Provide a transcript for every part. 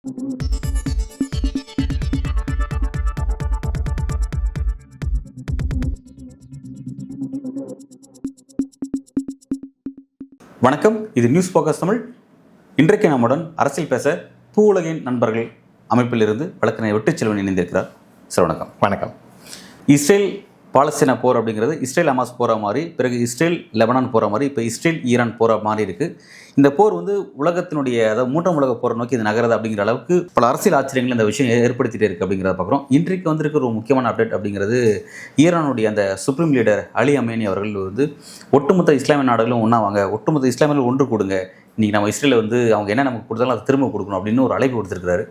வணக்கம், இது news focus Tamil. இன்றைக்கு நம்முடன் அரசியல் பேச பூ உலகின் நண்பர்கள் அமைப்பிலிருந்து வழக்கறிஞர் வெற்றிச்செல்வன் இணைந்திருக்கிறார். சார் வணக்கம். வணக்கம். இஸ்ரேல் பாலஸ்தீனா போர் அப்படிங்கிறது இஸ்ரேல் ஹமாஸ் போகிற மாதிரி, பிறகு இஸ்ரேல் லெபனான் போகிற மாதிரி, இப்போ இஸ்ரேல் ஈரான் போகிற மாதிரி இருக்குது. இந்த போர் உலகத்தினுடைய, அதாவது மூன்றாம் உலக போரை நோக்கி இது நகருது அப்படிங்கிற அளவுக்கு பல அரசியல் ஆச்சரியங்கள் இந்த விஷயம் ஏற்படுத்திகிட்டே இருக்குது அப்படிங்கிறத பார்க்குறோம். இன்றைக்கு வந்திருக்கிற ஒரு முக்கியமான அப்டேட் அப்படிங்கிறது, ஈரானுடைய அந்த சுப்ரீம் லீடர் அலி அமேனி அவர்கள் ஒட்டுமொத்த இஸ்லாமிய நாடுகளும் ஒன்றா வாங்க, ஒட்டுமொத்த இஸ்லாமியர்கள் ஒன்று கொடுங்க, இன்றைக்கி நம்ம இஸ்ரேலில் அவங்க என்ன நமக்கு கொடுத்தாலும் அதை திரும்ப கொடுக்கணும் அப்படின்னு ஒரு அழைப்பு கொடுத்துருக்காரு.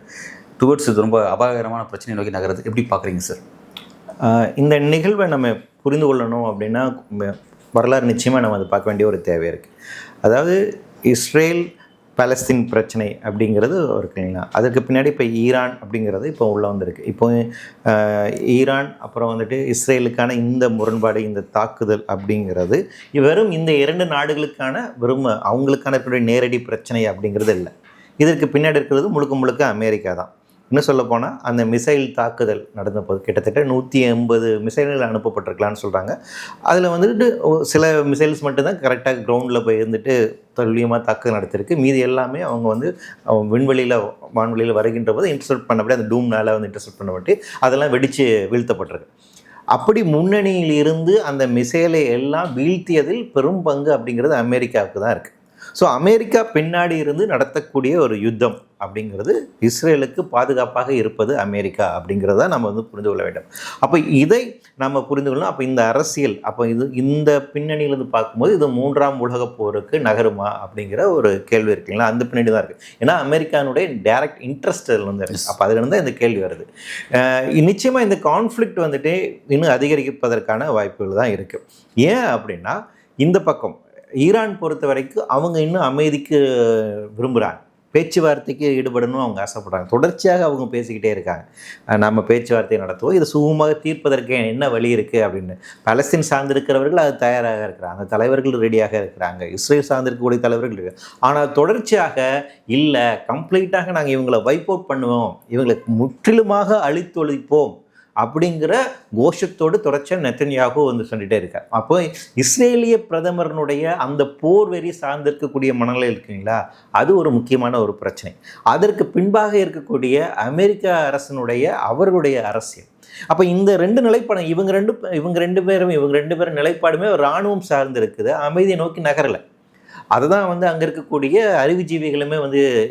டுவர்ட்ஸ் இது ரொம்ப அபாயகரமான பிரச்சனை நோக்கி நகருது. எப்படி பார்க்குறீங்க சார்? இந்த நிகழ்வை நம்ம புரிந்து கொள்ளணும் அப்படின்னா வரலாறு நிச்சயமாக நம்ம அதை பார்க்க வேண்டிய ஒரு தேவை இருக்குது. அதாவது இஸ்ரேல் பாலஸ்தீன் பிரச்சனை அப்படிங்கிறது இருக்குங்களா, அதுக்கு பின்னாடி இப்போ ஈரான் அப்படிங்கிறது இப்போ உள்ளே வந்திருக்கு. இப்போ ஈரான் அப்புறம் இஸ்ரேலுக்கான இந்த முரண்பாடு, இந்த தாக்குதல் அப்படிங்கிறது வெறும் இந்த இரண்டு நாடுகளுக்கான அவங்களுக்கான இருக்கக்கூடிய நேரடி பிரச்சனை அப்படிங்கிறது இல்லை. இதற்கு பின்னாடி இருக்கிறது முழுக்க முழுக்க அமெரிக்கா தான். இன்னும் சொல்லப்போனால் அந்த மிசைல் தாக்குதல் நடந்த போது கிட்டத்தட்ட 180 மிசைல்கள் அனுப்பப்பட்டிருக்கலான்னு சொல்கிறாங்க. அதில் சில மிசைல்ஸ் மட்டும்தான் கரெக்டாக கிரவுண்டில் போய் துல்லியமாக தாக்குதல் நடத்திருக்கு. மீதி எல்லாமே அவங்க வான்வெளியில் வருகின்ற போது இன்டர்செப்ட் பண்ணப்படி, அந்த டூம்னால் இன்டர்செப்ட் பண்ணப்பட்டு அதெல்லாம் வெடித்து வீழ்த்தப்பட்டிருக்கு. அப்படி முன்னணியில் இருந்து அந்த மிசைலை எல்லாம் வீழ்த்தியதில் பெரும் பங்கு அப்படிங்கிறது அமெரிக்காவுக்கு தான் இருக்குது. ஸோ அமெரிக்கா பின்னாடி இருந்து நடத்தக்கூடிய ஒரு யுத்தம் அப்படிங்கிறது இஸ்ரேலுக்கு பாதுகாப்பாக இருப்பது அமெரிக்கா அப்படிங்கிறத நம்ம புரிந்து கொள்ள வேண்டும். அப்போ இதை நம்ம புரிந்து கொள்ளணும். அப்போ இந்த அரசியல், அப்போ இந்த பின்னணியிலிருந்து பார்க்கும்போது இது மூன்றாம் உலக போருக்கு நகருமா அப்படிங்கிற ஒரு கேள்வி இருக்குங்களா, அந்த பின்னாடி தான் இருக்குது. ஏன்னா அமெரிக்கானுடைய டைரக்ட் இன்ட்ரெஸ்ட் அதில் இருக்குது. அப்போ அதிலிருந்து இந்த கேள்வி வருது. நிச்சயமாக இந்த கான்ஃப்ளிக்ட் இன்னும் அதிகரிப்பதற்கான வாய்ப்புகள் தான் இருக்குது. ஏன் அப்படின்னா, இந்த பக்கம் ஈரான் பொறுத்த வரைக்கும் அவங்க இன்னும் அமைதிக்கு விரும்புகிறாங்க, பேச்சுவார்த்தைக்கு ஈடுபடணும் அவங்க ஆசைப்படுறாங்க. தொடர்ச்சியாக அவங்க பேசிக்கிட்டே இருக்காங்க, நம்ம பேச்சுவார்த்தை நடத்துவோம், இது சுகமாக தீர்ப்பதற்கு என்ன வழி இருக்குது அப்படின்னு. பாலஸ்தீன் சார்ந்திருக்கிறவர்கள் அது தயாராக இருக்கிறாங்க, அந்த தலைவர்கள் ரெடியாக இருக்கிறாங்க, இஸ்ரேல் சார்ந்திருக்கக்கூடிய தலைவர்கள் இருக்கு. ஆனால் தொடர்ச்சியாக இல்லை, கம்ப்ளீட்டாக நாங்கள் இவங்களை வைப் அவுட் பண்ணுவோம், இவங்களை முற்றிலுமாக அழித்தொழிப்போம் அப்படிங்கிற கோஷத்தோடு தொடர்ச்சியாக நெத்தன்யாகு சொல்லிகிட்டே இருக்கார். அப்போ இஸ்ரேலிய பிரதமரனுடைய அந்த போர் வெறி சார்ந்திருக்கக்கூடிய மனநிலை இருக்குங்களா, அது ஒரு முக்கியமான ஒரு பிரச்சனை. அதற்கு பின்பாக இருக்கக்கூடிய அமெரிக்க அரசனுடைய அவர்களுடைய அரசியல். அப்போ இந்த ரெண்டு நிலைப்பாடு, இவங்க ரெண்டு பேரும் நிலைப்பாடுமே இராணுவம் சார்ந்து இருக்குது, அமைதியை நோக்கி நகரலை. அதை தான் அங்கே இருக்கக்கூடிய அறிவுஜீவிகளுமே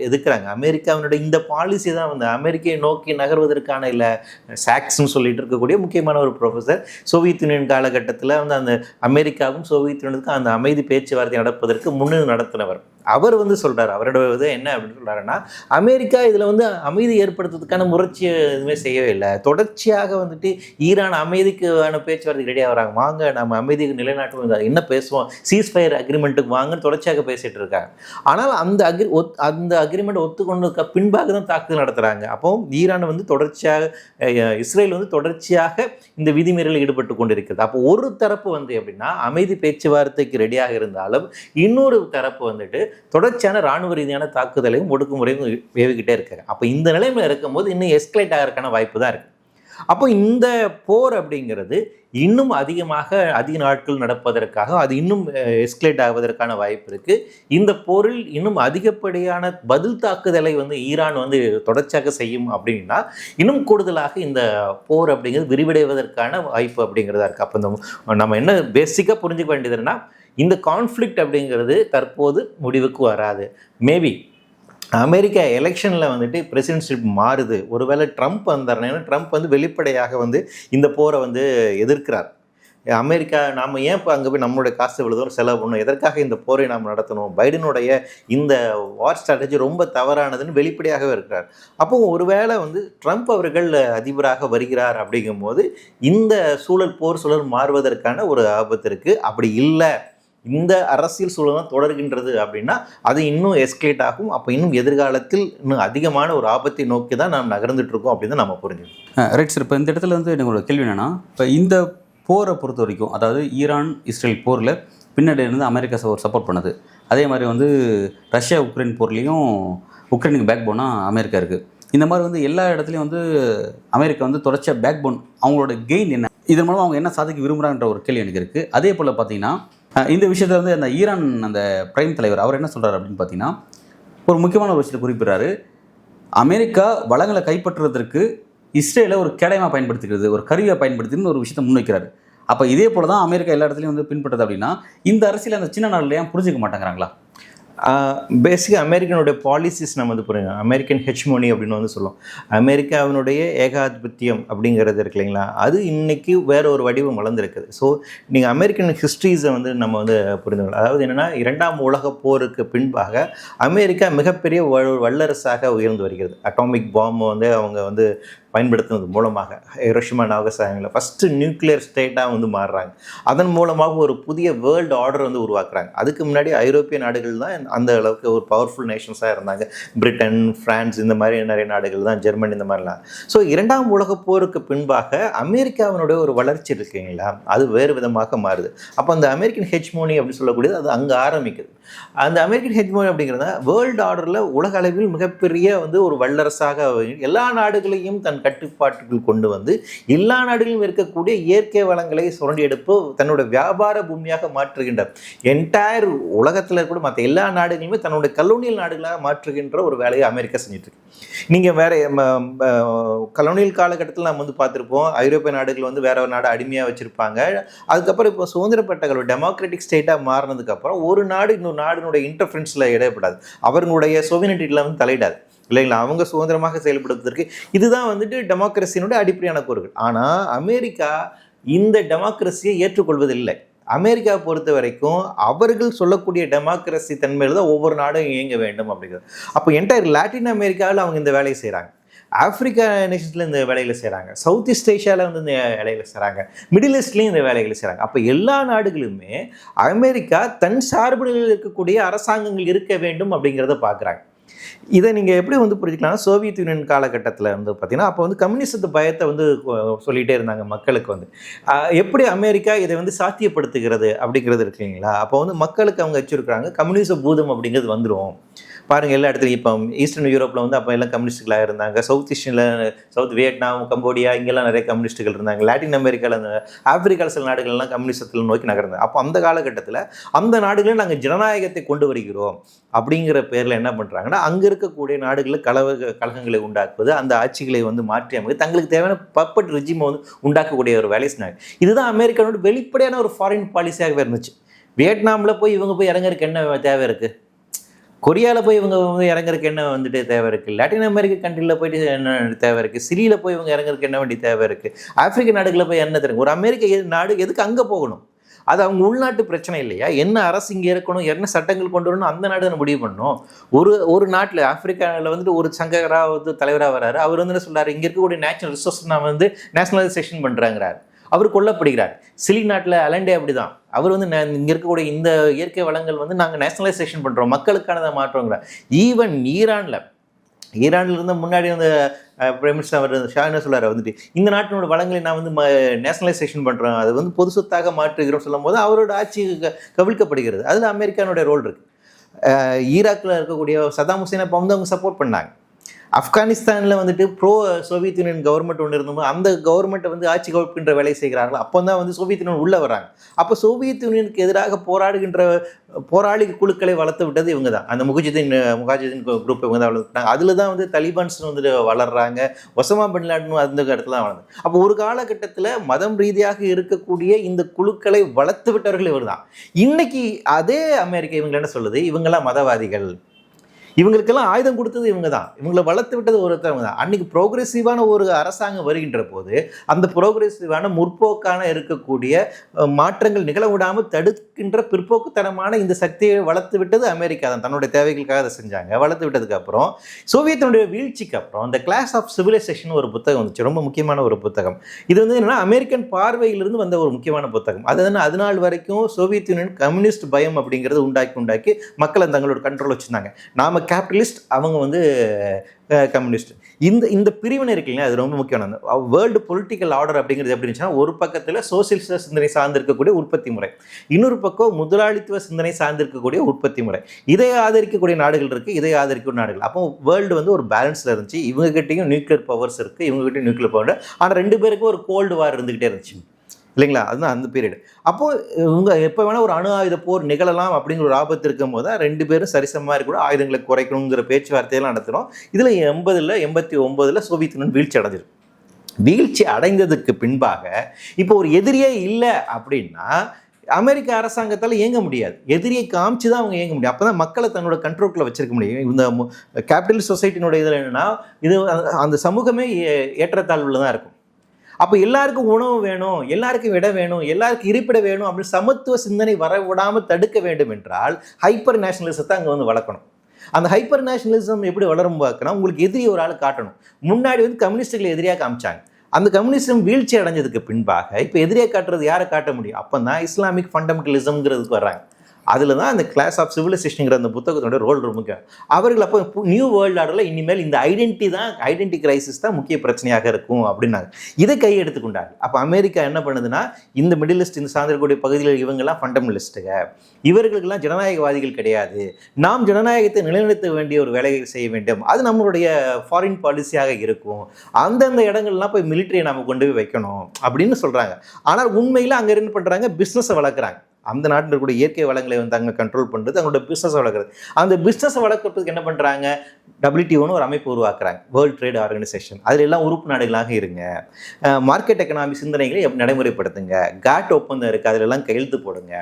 எதிர்க்கிறாங்க. அமெரிக்காவினுடைய இந்த பாலிசி தான் அமெரிக்கையை நோக்கி நகர்வதற்கான இல்லை. சாக்ஸ்ன்னு சொல்லிட்டு இருக்கக்கூடிய முக்கியமான ஒரு ப்ரொஃபஸர், சோவியத் யூனியன் காலகட்டத்தில் அந்த அமெரிக்காவும் சோவியத் யூனியனுக்கும் அந்த அமைதி பேச்சுவார்த்தை நடப்பதற்கு முன்னின்று நடத்தினவர். அவர் சொல்கிறார், அவரோட என்ன அப்படின்னு சொல்கிறாருன்னா, அமெரிக்கா இதில் அமைதி ஏற்படுத்துறதுக்கான முயற்சி எதுவுமே செய்யவே இல்லை. தொடர்ச்சியாக ஈரான் அமைதிக்கான பேச்சுவார்த்தை ரெடியாக வராங்க, வாங்க நம்ம அமைதிக்கு நிலைநாட்டுவோம், என்ன பேசுவோம், சீஸ்ஃபயர் அக்ரிமெண்ட்டுக்கு வாங்கன்னு தொடர்ச்சியாக பேசிகிட்டு இருக்காங்க. ஆனால் அந்த அக்ரிமெண்ட் ஒத்துக்கொண்டதுக்கு பின்பாக தான் தாக்குதல் நடத்துகிறாங்க. அப்போ ஈரான் தொடர்ச்சியாக, இஸ்ரேல் தொடர்ச்சியாக இந்த விதிமீறலில் ஈடுபட்டு கொண்டிருக்கிறது. அப்போ ஒரு தரப்பு எப்படின்னா அமைதி பேச்சுவார்த்தைக்கு ரெடியாக இருந்தாலும், இன்னொரு தரப்பு தொடர்ச்சியான இராணுவ ரீதியான தாக்குதலையும் ஒடுக்குமுறையும் ஏவிக்கிட்டே இருக்காங்க. அப்போ இந்த நிலைமையில் இருக்கும்போது இன்னும் எஸ்கலேட் ஆகிறதுக்கான வாய்ப்பு தான் இருக்குது. அப்போ இந்த போர் அப்படிங்கிறது இன்னும் அதிக நாட்கள் நடப்பதற்காக, அது இன்னும் எஸ்கலேட் ஆவதற்கான வாய்ப்பு இருக்குது. இந்த போரில் இன்னும் அதிகப்படியான பதில் தாக்குதலை ஈரான் தொடர்ச்சியாக செய்யும் அப்படின்னா, இன்னும் கூடுதலாக இந்த போர் அப்படிங்கிறது விரிவடைவதற்கான வாய்ப்பு அப்படிங்கிறதா இருக்குது. அப்போ நம்ம என்ன பேசிக்காக புரிஞ்சுக்க வேண்டியதுன்னா, இந்த கான்ஃப்ளிக்ட் அப்படிங்கிறது தற்போது முடிவுக்கு வராது. மேபி அமெரிக்கா எலெக்ஷனில் பிரசிடென்ட்ஷிப் மாறுது, ஒருவேளை ட்ரம்ப் வந்தாருன்னா, ஏன்னா ட்ரம்ப் வெளிப்படையாக இந்த போரை எதிர்க்கிறார். அமெரிக்கா நாம் ஏன் இப்போ அங்கே போய் நம்மளுடைய காசு இவ்வளோ தூரம் செலவு பண்ணணும், எதற்காக இந்த போரை நாம் நடத்தணும், பைடனுடைய இந்த வார் ஸ்ட்ராட்டஜி ரொம்ப தவறானதுன்னு வெளிப்படையாகவே இருக்கிறார். அப்போ ஒருவேளை ட்ரம்ப் அவர்கள் அதிபராக வருகிறார் அப்படிங்கும்போது இந்த போர் சூழல் மாறுவதற்கான ஒரு ஆபத்து இருக்குது. அப்படி இல்லை, இந்த அரசியல் சூழல் தான் தொடர்கின்றது அப்படின்னா அது இன்னும் எஸ்கலேட் ஆகும். அப்போ இன்னும் எதிர்காலத்தில் இன்னும் அதிகமான ஒரு ஆபத்தை நோக்கி தான் நாம் நகர்ந்துட்டு இருக்கோம் அப்படின்னு நம்ம புரிஞ்சுக்கணும். Right sir. இப்போ இந்த இடத்துல எனக்கு ஒரு கேள்வி என்னன்னா, இப்போ இந்த போரை பொறுத்த வரைக்கும், அதாவது ஈரான் இஸ்ரேல் போரில் பின்னாடி இருந்து அமெரிக்கா ஒரு சப்போர்ட் பண்ணுது. அதே மாதிரி வந்து ரஷ்யா உக்ரைன் போர்லேயும் உக்ரைனுக்கு பேக் போனாக அமெரிக்கா இருக்குது. இந்த மாதிரி வந்து எல்லா இடத்துலையும் வந்து அமெரிக்கா வந்து தொடர்ச்சியாக பேக் போன் அவங்களோட கெயின் என்ன, இதன் மூலம் அவங்க என்ன சாதிக்க விரும்புகிறான்ற ஒரு கேள்வி எனக்கு இருக்குது. அதே போல் பார்த்தீங்கன்னா இந்த விஷயத்தை வந்து அந்த ஈரான் அந்த பிரைம் தலைவர் அவர் என்ன சொல்கிறார் அப்படின்னு பார்த்தீங்கன்னா, ஒரு முக்கியமான ஒரு விஷயத்தை குறிப்பிட்றாரு. அமெரிக்கா வளங்களை கைப்பற்றுவதற்கு இஸ்ரேலை ஒரு கேடயமாக பயன்படுத்திக்கிறது, ஒரு கருவியாக பயன்படுத்தின்னு ஒரு விஷயத்தை முன்வைக்கிறாரு. அப்போ இதே போல் தான் அமெரிக்கா எல்லா இடத்துலையும் வந்து பின்பற்றுது. அப்படின்னா இந்த அரசியல் அந்த சின்ன நாடுல ஏன் புரிஞ்சுக்க மாட்டேங்கிறாங்களா? பேசிக்காக அமெரிக்கனுடைய பாலிசிஸ் நம்ம வந்து புரியும். அமெரிக்கன் ஹெச்மோனி அப்படின்னு வந்து சொல்லுவோம். அமெரிக்காவினுடைய ஏகாதிபத்தியம் அப்படிங்கிறது இருக்கு இல்லைங்களா, அது இன்னைக்கு வேற ஒரு வடிவம் வளர்ந்துருக்குது. ஸோ நீங்கள் அமெரிக்கன் ஹிஸ்ட்ரிஸை வந்து நம்ம வந்து புரிந்து கொள்ளலாம். அதாவது என்னென்னா, 2ஆம் உலக போருக்கு பின்பாக அமெரிக்கா மிகப்பெரிய வல்லரசாக உயர்ந்து வருகிறது. அட்டாமிக் பாம்பை வந்து அவங்க வந்து பயன்படுத்துவது மூலமாக ஹிரோஷிமா நாகசாகியில் ஃபஸ்ட்டு நியூக்ளியர் ஸ்டேட்டாக வந்து மாறுறாங்க. அதன் மூலமாக ஒரு புதிய வேர்ல்டு ஆர்டர் வந்து உருவாக்குறாங்க. அதுக்கு முன்னாடி ஐரோப்பிய நாடுகள் தான் அந்த அளவுக்கு ஒரு பவர்ஃபுல் நேஷன்ஸாக இருந்தாங்க. பிரிட்டன், ஃப்ரான்ஸ், இந்த மாதிரி நிறைய நாடுகள் தான், ஜெர்மனி, இந்த மாதிரிலாம். ஸோ 2ஆம் உலக போருக்கு பின்பாக அமெரிக்காவினுடைய ஒரு வளர்ச்சி இருக்குங்களா, அது வேறு விதமாக மாறுது. அப்போ அந்த அமெரிக்கன் ஹெச்மோனி அப்படின்னு சொல்லக்கூடியது அது அங்கே ஆரம்பிக்குது. அந்த அமெரிக்கன் ஹெச்மோனி அப்படிங்கிறத வேர்ல்டு ஆர்டரில் உலக அளவில் மிகப்பெரிய வந்து ஒரு வல்லரசாக எல்லா நாடுகளையும் தன் கட்டுப்பாட்டுக்குள் கொண்டு வந்து எல்லா நாடுகளிலும் இருக்கக்கூடிய இயற்கை வளங்களை சுரண்டி எடுப்பு தன்னுடைய வியாபார பூமியாக மாற்றுகின்ற என்டையர் உலகத்தில் இருக்கக்கூடிய மற்ற எல்லா நாடுகளுமே தன்னுடைய கலோனியல் நாடுகளாக மாற்றுகின்ற ஒரு வேலையை அமெரிக்கா செஞ்சுட்டு இருக்கு. நீங்கள் வேற கலோனியல் காலகட்டத்தில் நம்ம வந்து பார்த்துருப்போம், ஐரோப்பிய நாடுகள் வந்து வேற ஒரு நாடு அடிமையாக வச்சிருப்பாங்க. அதுக்கப்புறம் இப்போ சுதந்திரப்பட்ட டெமோக்ராட்டிக் ஸ்டேட்டாக மாறினதுக்கப்புறம் ஒரு நாடு இன்னொரு நாடுனுடைய இன்டர்ஃபரன்ஸில் இடப்படாது, அவர்களுடைய சோவினிட்டியில் வந்து தலையிடாது இல்லைங்களா, அவங்க சுதந்திரமாக செயல்படுவதற்கு. இதுதான் வந்துட்டு டெமோக்ரஸியினுடைய அடிப்படையான கூறுகள். ஆனால் அமெரிக்கா இந்த டெமோக்ரஸியை ஏற்றுக்கொள்வதில்லை. அமெரிக்கா பொறுத்த வரைக்கும் அவர்கள் சொல்லக்கூடிய டெமோக்ரஸி தன்மையில் தான் ஒவ்வொரு நாடும் இயங்க வேண்டும் அப்படிங்கிறது. அப்போ என்டையர் லாட்டின் அமெரிக்காவில் அவங்க இந்த வேலையை செய்கிறாங்க, ஆப்பிரிக்கா நேஷன்ஸில் இந்த வேலைகளை செய்கிறாங்க, சவுத் ஈஸ்ட் ஏஷியாவில் வந்து இந்த வேலைகளை செய்கிறாங்க, மிடில் ஈஸ்ட்லேயும் இந்த வேலைகளை செய்கிறாங்க. அப்போ எல்லா நாடுகளுமே அமெரிக்கா தன் சார்பு நிலையில் இருக்கக்கூடிய அரசாங்கங்கள் இருக்க வேண்டும் அப்படிங்கிறத பார்க்குறாங்க. இதை நீங்கள் எப்படி வந்து புரிஞ்சுக்கலாம், சோவியத் யூனியன் காலகட்டத்தில் வந்து பார்த்தீங்கன்னா அப்போ வந்து கம்யூனிஸ்ட் பயத்தை வந்து சொல்லிகிட்டே இருந்தாங்க மக்களுக்கு வந்து. எப்படி அமெரிக்கா இதை வந்து சாத்தியப்படுத்துகிறது அப்படிங்கிறது இருக்குங்களா, அப்போ வந்து மக்களுக்கு அவங்க வச்சுருக்கிறாங்க கம்யூனிச பூதம் அப்படிங்கிறது வந்துடும். பாருங்கள் எல்லா இடத்துலையும் இப்போ ஈஸ்டர்ன் யூரோப்பில் வந்து அப்போ எல்லாம் கம்யூனிஸ்டுகளாக இருந்தாங்க. சவுத் ஈஸ்டில் சவுத் வியட்நாம், கம்போடியா, இங்கெல்லாம் நிறைய கம்யூனிஸ்ட்டுகள் இருந்தாங்க. லாட்டின் அமெரிக்காவில், ஆப்பிரிக்காவில் சில நாடுகள்லாம் கம்யூனிசத்தில் நோக்கி நகர்ந்தாங்க. அப்போ அந்த காலகட்டத்தில் அந்த நாடுகளில் நாங்கள் ஜனநாயகத்தை கொண்டு வருகிறோம் அப்படிங்கிற பேரில் என்ன பண்ணுறாங்கன்னா, அங்கே இருக்கக்கூடிய நாடுகளில் கழகங்களை உண்டாக்குவது, அந்த ஆட்சிகளை வந்து மாற்றி அமைக்க தங்களுக்கு தேவையான பப்பட் ரெஜிமை வந்து உண்டாக்கக்கூடிய ஒரு வேலை செஞ்சாங்க. இதுதான் அமெரிக்கானோட வெளிப்படையான ஒரு ஃபாரின் பாலிசியாகவே இருந்துச்சு. வியட்நாமில் போய் இவங்க போய் இறங்குறதுக்கு என்ன தேவை இருக்குது, கொரியாவில் போய் இவங்க வந்து இறங்குறதுக்கு என்ன வந்துட்டு தேவை இருக்குது, லாட்டின் அமெரிக்க கண்ட்ரியில் போயிட்டு என்ன தேவை இருக்குது, சிரியில் போய் இவங்க இறங்குறதுக்கு என்ன வேண்டிய தேவை இருக்குது, ஆப்பிரிக்க நாடுகளில் போய் என்ன தெரியும். ஒரு அமெரிக்க நாடு எதுக்கு அங்கே போகணும், அது அவங்க உள்நாட்டு பிரச்சனை இல்லையா, என்ன அரசு இங்கே இருக்கணும், என்ன சட்டங்கள் கொண்டு வரணும், அந்த நாடு முடிவு பண்ணணும். ஒரு நாட்டில் ஆப்பிரிக்காவில் வந்துட்டு ஒரு சங்கராக வந்து தலைவராக வராரு, அவர் வந்து என்ன சொல்கிறார், இங்கே இருக்கக்கூடிய நேச்சுரல் ரிசோர்ஸ் நான் வந்து நேஷனலைசேஷன் பண்ணுறாங்கிறார், அவர் கொல்லப்படுகிறார். சிலி நாட்டில் அலண்டே அப்படி தான், அவர் வந்து இங்கே இருக்கக்கூடிய இந்த இயற்கை வளங்கள் வந்து நாங்கள் நேஷனலைசேஷன் பண்ணுறோம், மக்களுக்கானதை மாற்றோங்கிறார். ஈவன் ஈரானில் இருந்த முன்னாடி வந்து பிரைம் மினிஸ்டர் அவர் ஷா என்ன சொல்கிறார் வந்துட்டு, இந்த நாட்டினோட வளங்களை நான் வந்து நேஷனலைசேஷன் பண்ணுறோம், அது வந்து பொது சொத்தாக மாற்றுகிறோம் சொல்லும் போது அவரோட ஆட்சி கவிழ்க்கப்படுகிறது. அதில் அமெரிக்கானுடைய ரோல் இருக்குது. ஈராக்கில் இருக்கக்கூடிய சதாம் ஹுசேனை அப்போ வந்து அவங்க சப்போர்ட் பண்ணாங்க. ஆப்கானிஸ்தானில் வந்துட்டு ப்ரோ சோவியத் யூனியன் கவர்மெண்ட் ஒன்று இருந்தபோது அந்த கவர்மெண்ட்டை வந்து ஆட்சி கவிழ்க்கின்ற வேலையை செய்கிறார்கள். அப்போ தான் வந்து சோவியத் யூனியன் உள்ளே வராங்க. அப்போ சோவியத் யூனியனுக்கு எதிராக போராடுகின்ற போராளி குழுக்களை வளர்த்து விட்டது இவங்க தான். அந்த முஜாஹிதீன் குரூப் இவங்க தான் வளர்த்துட்டாங்க. அதில் தான் வந்து தலிபான்ஸ் வந்துட்டு வளர்கிறாங்க. ஒசாமா பின் லாடன் அந்த இடத்துல தான் வளர்ந்து. அப்போ ஒரு காலகட்டத்தில் மதம் ரீதியாக இருக்கக்கூடிய இந்த குழுக்களை வளர்த்து விட்டவர்கள் இவர் தான். இன்னைக்கு அதே அமெரிக்கா இவங்க என்ன சொல்லுது, இவங்கெல்லாம் மதவாதிகள், இவங்களுக்கெல்லாம் ஆயுதம் கொடுத்தது இவங்க தான், இவங்களை வளர்த்து விட்டது ஒருத்தவங்க தான். அன்னைக்கு ப்ரோக்ரெசிவான ஒரு அரசாங்கம் வருகின்ற போது அந்த ப்ரோக்ரெசிவான முற்போக்கான இருக்கக்கூடிய மாற்றங்கள் நிகழ விடாமல் தடுக்கின்ற பிற்போக்குத்தனமான இந்த சக்தியை வளர்த்து விட்டது அமெரிக்கா தான். தன்னுடைய தேவைகளுக்காக அதை செஞ்சாங்க. வளர்த்து விட்டதுக்கு அப்புறம் சோவியத்தினுடைய வீழ்ச்சிக்கு அப்புறம் இந்த கிளாஸ் ஆஃப் சிவிலைசேஷன் ஒரு புத்தகம் வந்துச்சு, ரொம்ப முக்கியமான ஒரு புத்தகம். இது வந்து என்னன்னா அமெரிக்கன் பார்வையிலிருந்து வந்த ஒரு முக்கியமான புத்தகம். அது வந்து அதனால் வரைக்கும் சோவியத் யூனியன் கம்யூனிஸ்ட் பயம் அப்படிங்கிறது உண்டாக்கி மக்களை தங்களோட கண்ட்ரோல் வச்சுருந்தாங்க. நாம கேபிட்டலிஸ்ட், அவங்க வந்து கம்யூனிஸ்ட். இந்த பிரிவினை இருக்குல்லையா, அது ரொம்ப முக்கியமானது. வேர்ல்டு பொலிட்டிக்கல் ஆர்டர் அப்படிங்கிறது எப்படி இருந்துச்சுன்னா, ஒரு பக்கத்தில் சோசியலிச சிந்தனை சார்ந்திருக்கக்கூடிய உற்பத்தி முறை, இன்னொரு பக்கம் முதலாளித்துவ சிந்தனை சார்ந்திருக்கக்கூடிய உற்பத்தி முறை. இதை ஆதரிக்கக்கூடிய நாடுகள் இருக்குது, இதை ஆதரிக்கக்கூடிய நாடுகள். அப்போ வேர்ல்டு வந்து ஒரு பேலன்ஸில் இருந்துச்சு. இவங்ககிட்டையும் நியூக்ளியர் பவர்ஸ் இருக்குது, இவங்ககிட்டையும் நியூக்ளியர் பவர். ஆனால் 2 பேருக்கும் ஒரு கோல்டு வார் இருந்துகிட்டே இருந்துச்சு இல்லைங்களா? அதுதான் அந்த பீரியட். அப்போது இவங்க எப்போ வேணால் ஒரு அணு ஆயுத போர் நிகழலாம் அப்படிங்கிற ஒரு ஆபத்து இருக்கும் போது தான் 2 பேரும் சரிசமமாக இருக்கக்கூட ஆயுதங்களை குறைக்கணுங்கிற பேச்சுவார்த்தையெல்லாம் நடத்துகிறோம். இதில் 89 சோவியத் யூனியன் வீழ்ச்சி அடைஞ்சிருக்கு. வீழ்ச்சி அடைந்ததுக்கு பின்பாக இப்போ ஒரு எதிரியே இல்லை அப்படின்னா அமெரிக்க அரசாங்கத்தால் இயங்க முடியாது. எதிரியை காமிச்சு தான் அவங்க இயங்க முடியும். அப்போ தான் மக்களை தன்னோட கண்ட்ரோலுக்குள்ள வச்சிருக்க முடியும். இந்த கேபிட்டலிஸ்ட் சொசைட்டினுடைய இதில் என்னென்னா, இது அந்த சமூகமே ஏற்றத்தாழ்வில் தான் இருக்கும். அப்போ எல்லாருக்கும் உணவு வேணும், எல்லாருக்கும் இடம் வேணும், எல்லாருக்கும் இருப்பிட வேணும் அப்படின்னு சமத்துவ சிந்தனை வர விடாமல் தடுக்க வேண்டும் என்றால் ஹைப்பர் நேஷனலிசத்தை அங்கே வந்து வளர்க்கணும். அந்த ஹைப்பர் நேஷனலிசம் எப்படி வளரும் பார்க்கணும், உங்களுக்கு எதிரி ஒரு ஆள் காட்டணும். முன்னாடி வந்து கம்யூனிஸ்டுகளை எதிரியாக காமிச்சாங்க. அந்த கம்யூனிசம் வீழ்ச்சி அடைஞ்சதுக்கு பின்பாக இப்போ எதிரியாக காட்டுறது யாரை காட்ட முடியும்? அப்போ தான் இஸ்லாமிக் ஃபண்டமெண்டலிசம்ங்கிறதுக்கு வர்றாங்க. அதில் தான் அந்த கிளாஸ் ஆஃப் சிவிலைசேஷனுங்கிற அந்த புத்தகத்தோட ரோல் ரொம்ப முக்கியம். அவர்கள் அப்போ நியூ வேர்ல்டு ஆர்டரில் இனிமேல் இந்த ஐடென்டி கிரைசிஸ் தான் முக்கிய பிரச்சனையாக இருக்கும் அப்படின்னாங்க. இதை கையெடுத்துக்கொண்டாங்க. அப்போ அமெரிக்கா என்ன பண்ணுதுன்னா, இந்த மிடில் ஈஸ்ட், இந்த சார்ந்திருக்கக்கூடிய பகுதியில் இவங்கெல்லாம் ஃபண்டமெண்டலிஸ்ட்டுங்க, இவர்களுக்கெல்லாம் ஜனநாயகவாதிகள் கிடையாது, நாம் ஜனநாயகத்தை நிலைநிறுத்த வேண்டிய ஒரு வேலையை செய்ய வேண்டும், அது நம்மளுடைய ஃபாரின் பாலிசியாக இருக்கும், அந்தந்த இடங்கள்லாம் போய் மிலிட்டரியை நம்ம கொண்டு போய் வைக்கணும் அப்படின்னு சொல்கிறாங்க. ஆனால் உண்மையில் அங்கே என்ன பண்ணுறாங்க, பிஸ்னஸை வளர்க்குறாங்க. அந்த நாட்டில் இருக்கக்கூடிய இயற்கை வளங்களை வந்து அங்கே கண்ட்ரோல் பண்ணுறது, அவங்களோட பிஸ்னஸை வளர்க்குறது. அந்த பிஸ்னஸை வளர்க்குறதுக்கு என்ன பண்ணுறாங்க, WTOன்னு ஒரு அமைப்பு உருவாக்குறாங்க, வேர்ல்டு ட்ரேட் ஆர்கனைசேஷன். அதில் எல்லாம் உறுப்பு நாடுகளாக இருங்க, மார்க்கெட் எக்கனாமி சிந்தனைகளை நடைமுறைப்படுத்துங்க, GATT ஒப்பந்தம் இருக்குது, அதிலெல்லாம் கையெழுத்து போடுங்க.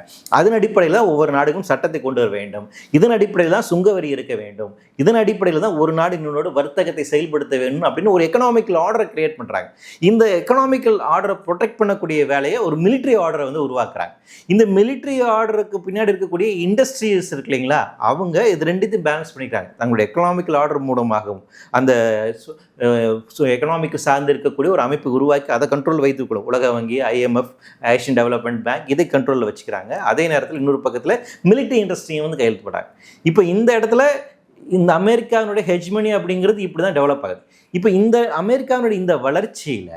அதன் அடிப்படையில் தான் ஒவ்வொரு நாடுகளும் சட்டத்தை கொண்டு வர வேண்டும், இதன் அடிப்படையில் தான் சுங்கவரி இருக்க வேண்டும், இதன் அடிப்படையில் தான் ஒரு நாடு இன்னொரு வர்த்தகத்தை செயல்படுத்த வேண்டும் அப்படின்னு ஒரு எக்கனாமிக்கல் ஆர்டரை கிரியேட் பண்ணுறாங்க. இந்த எக்கனாமிக்கல் ஆர்டரை ப்ரொடெக்ட் பண்ணக்கூடிய வேலையை ஒரு மிலிட்ரி ஆர்டரை வந்து உருவாக்குறாங்க. இந்த மிலிட்ரி ஆர்டருக்கு பின்னாடி இருக்கக்கூடிய இண்டஸ்ட்ரீஸ் இருக்கு இல்லைங்களா, அவங்க இது ரெண்டுத்தையும் பேலன்ஸ் பண்ணிக்கிறாங்க. தங்களுடைய எக்கனாமிக்கல் ஆர்டர் மூலமாகவும் அந்த எக்கனாமிக்கு சார்ந்து இருக்கக்கூடிய ஒரு அமைப்பு உருவாக்கி அதை கண்ட்ரோல் வைத்துக்கொள்ளும். உலக வங்கி, IMF, ஏஷியன் டெவலப்மெண்ட் பேங்க் இதை கண்ட்ரோலில் வச்சுக்கிறாங்க. அதே நேரத்தில் இன்னொரு பக்கத்தில் மிலிட்ரி இண்டஸ்ட்ரியை வந்து கையெழுத்து போடுறாங்க. இப்போ இந்த இடத்துல இந்த அமெரிக்காவினுடைய ஹெஜ்மனி அப்படிங்கிறது இப்படி தான் டெவலப் ஆகுது. இப்போ இந்த அமெரிக்காவினுடைய இந்த வளர்ச்சியில்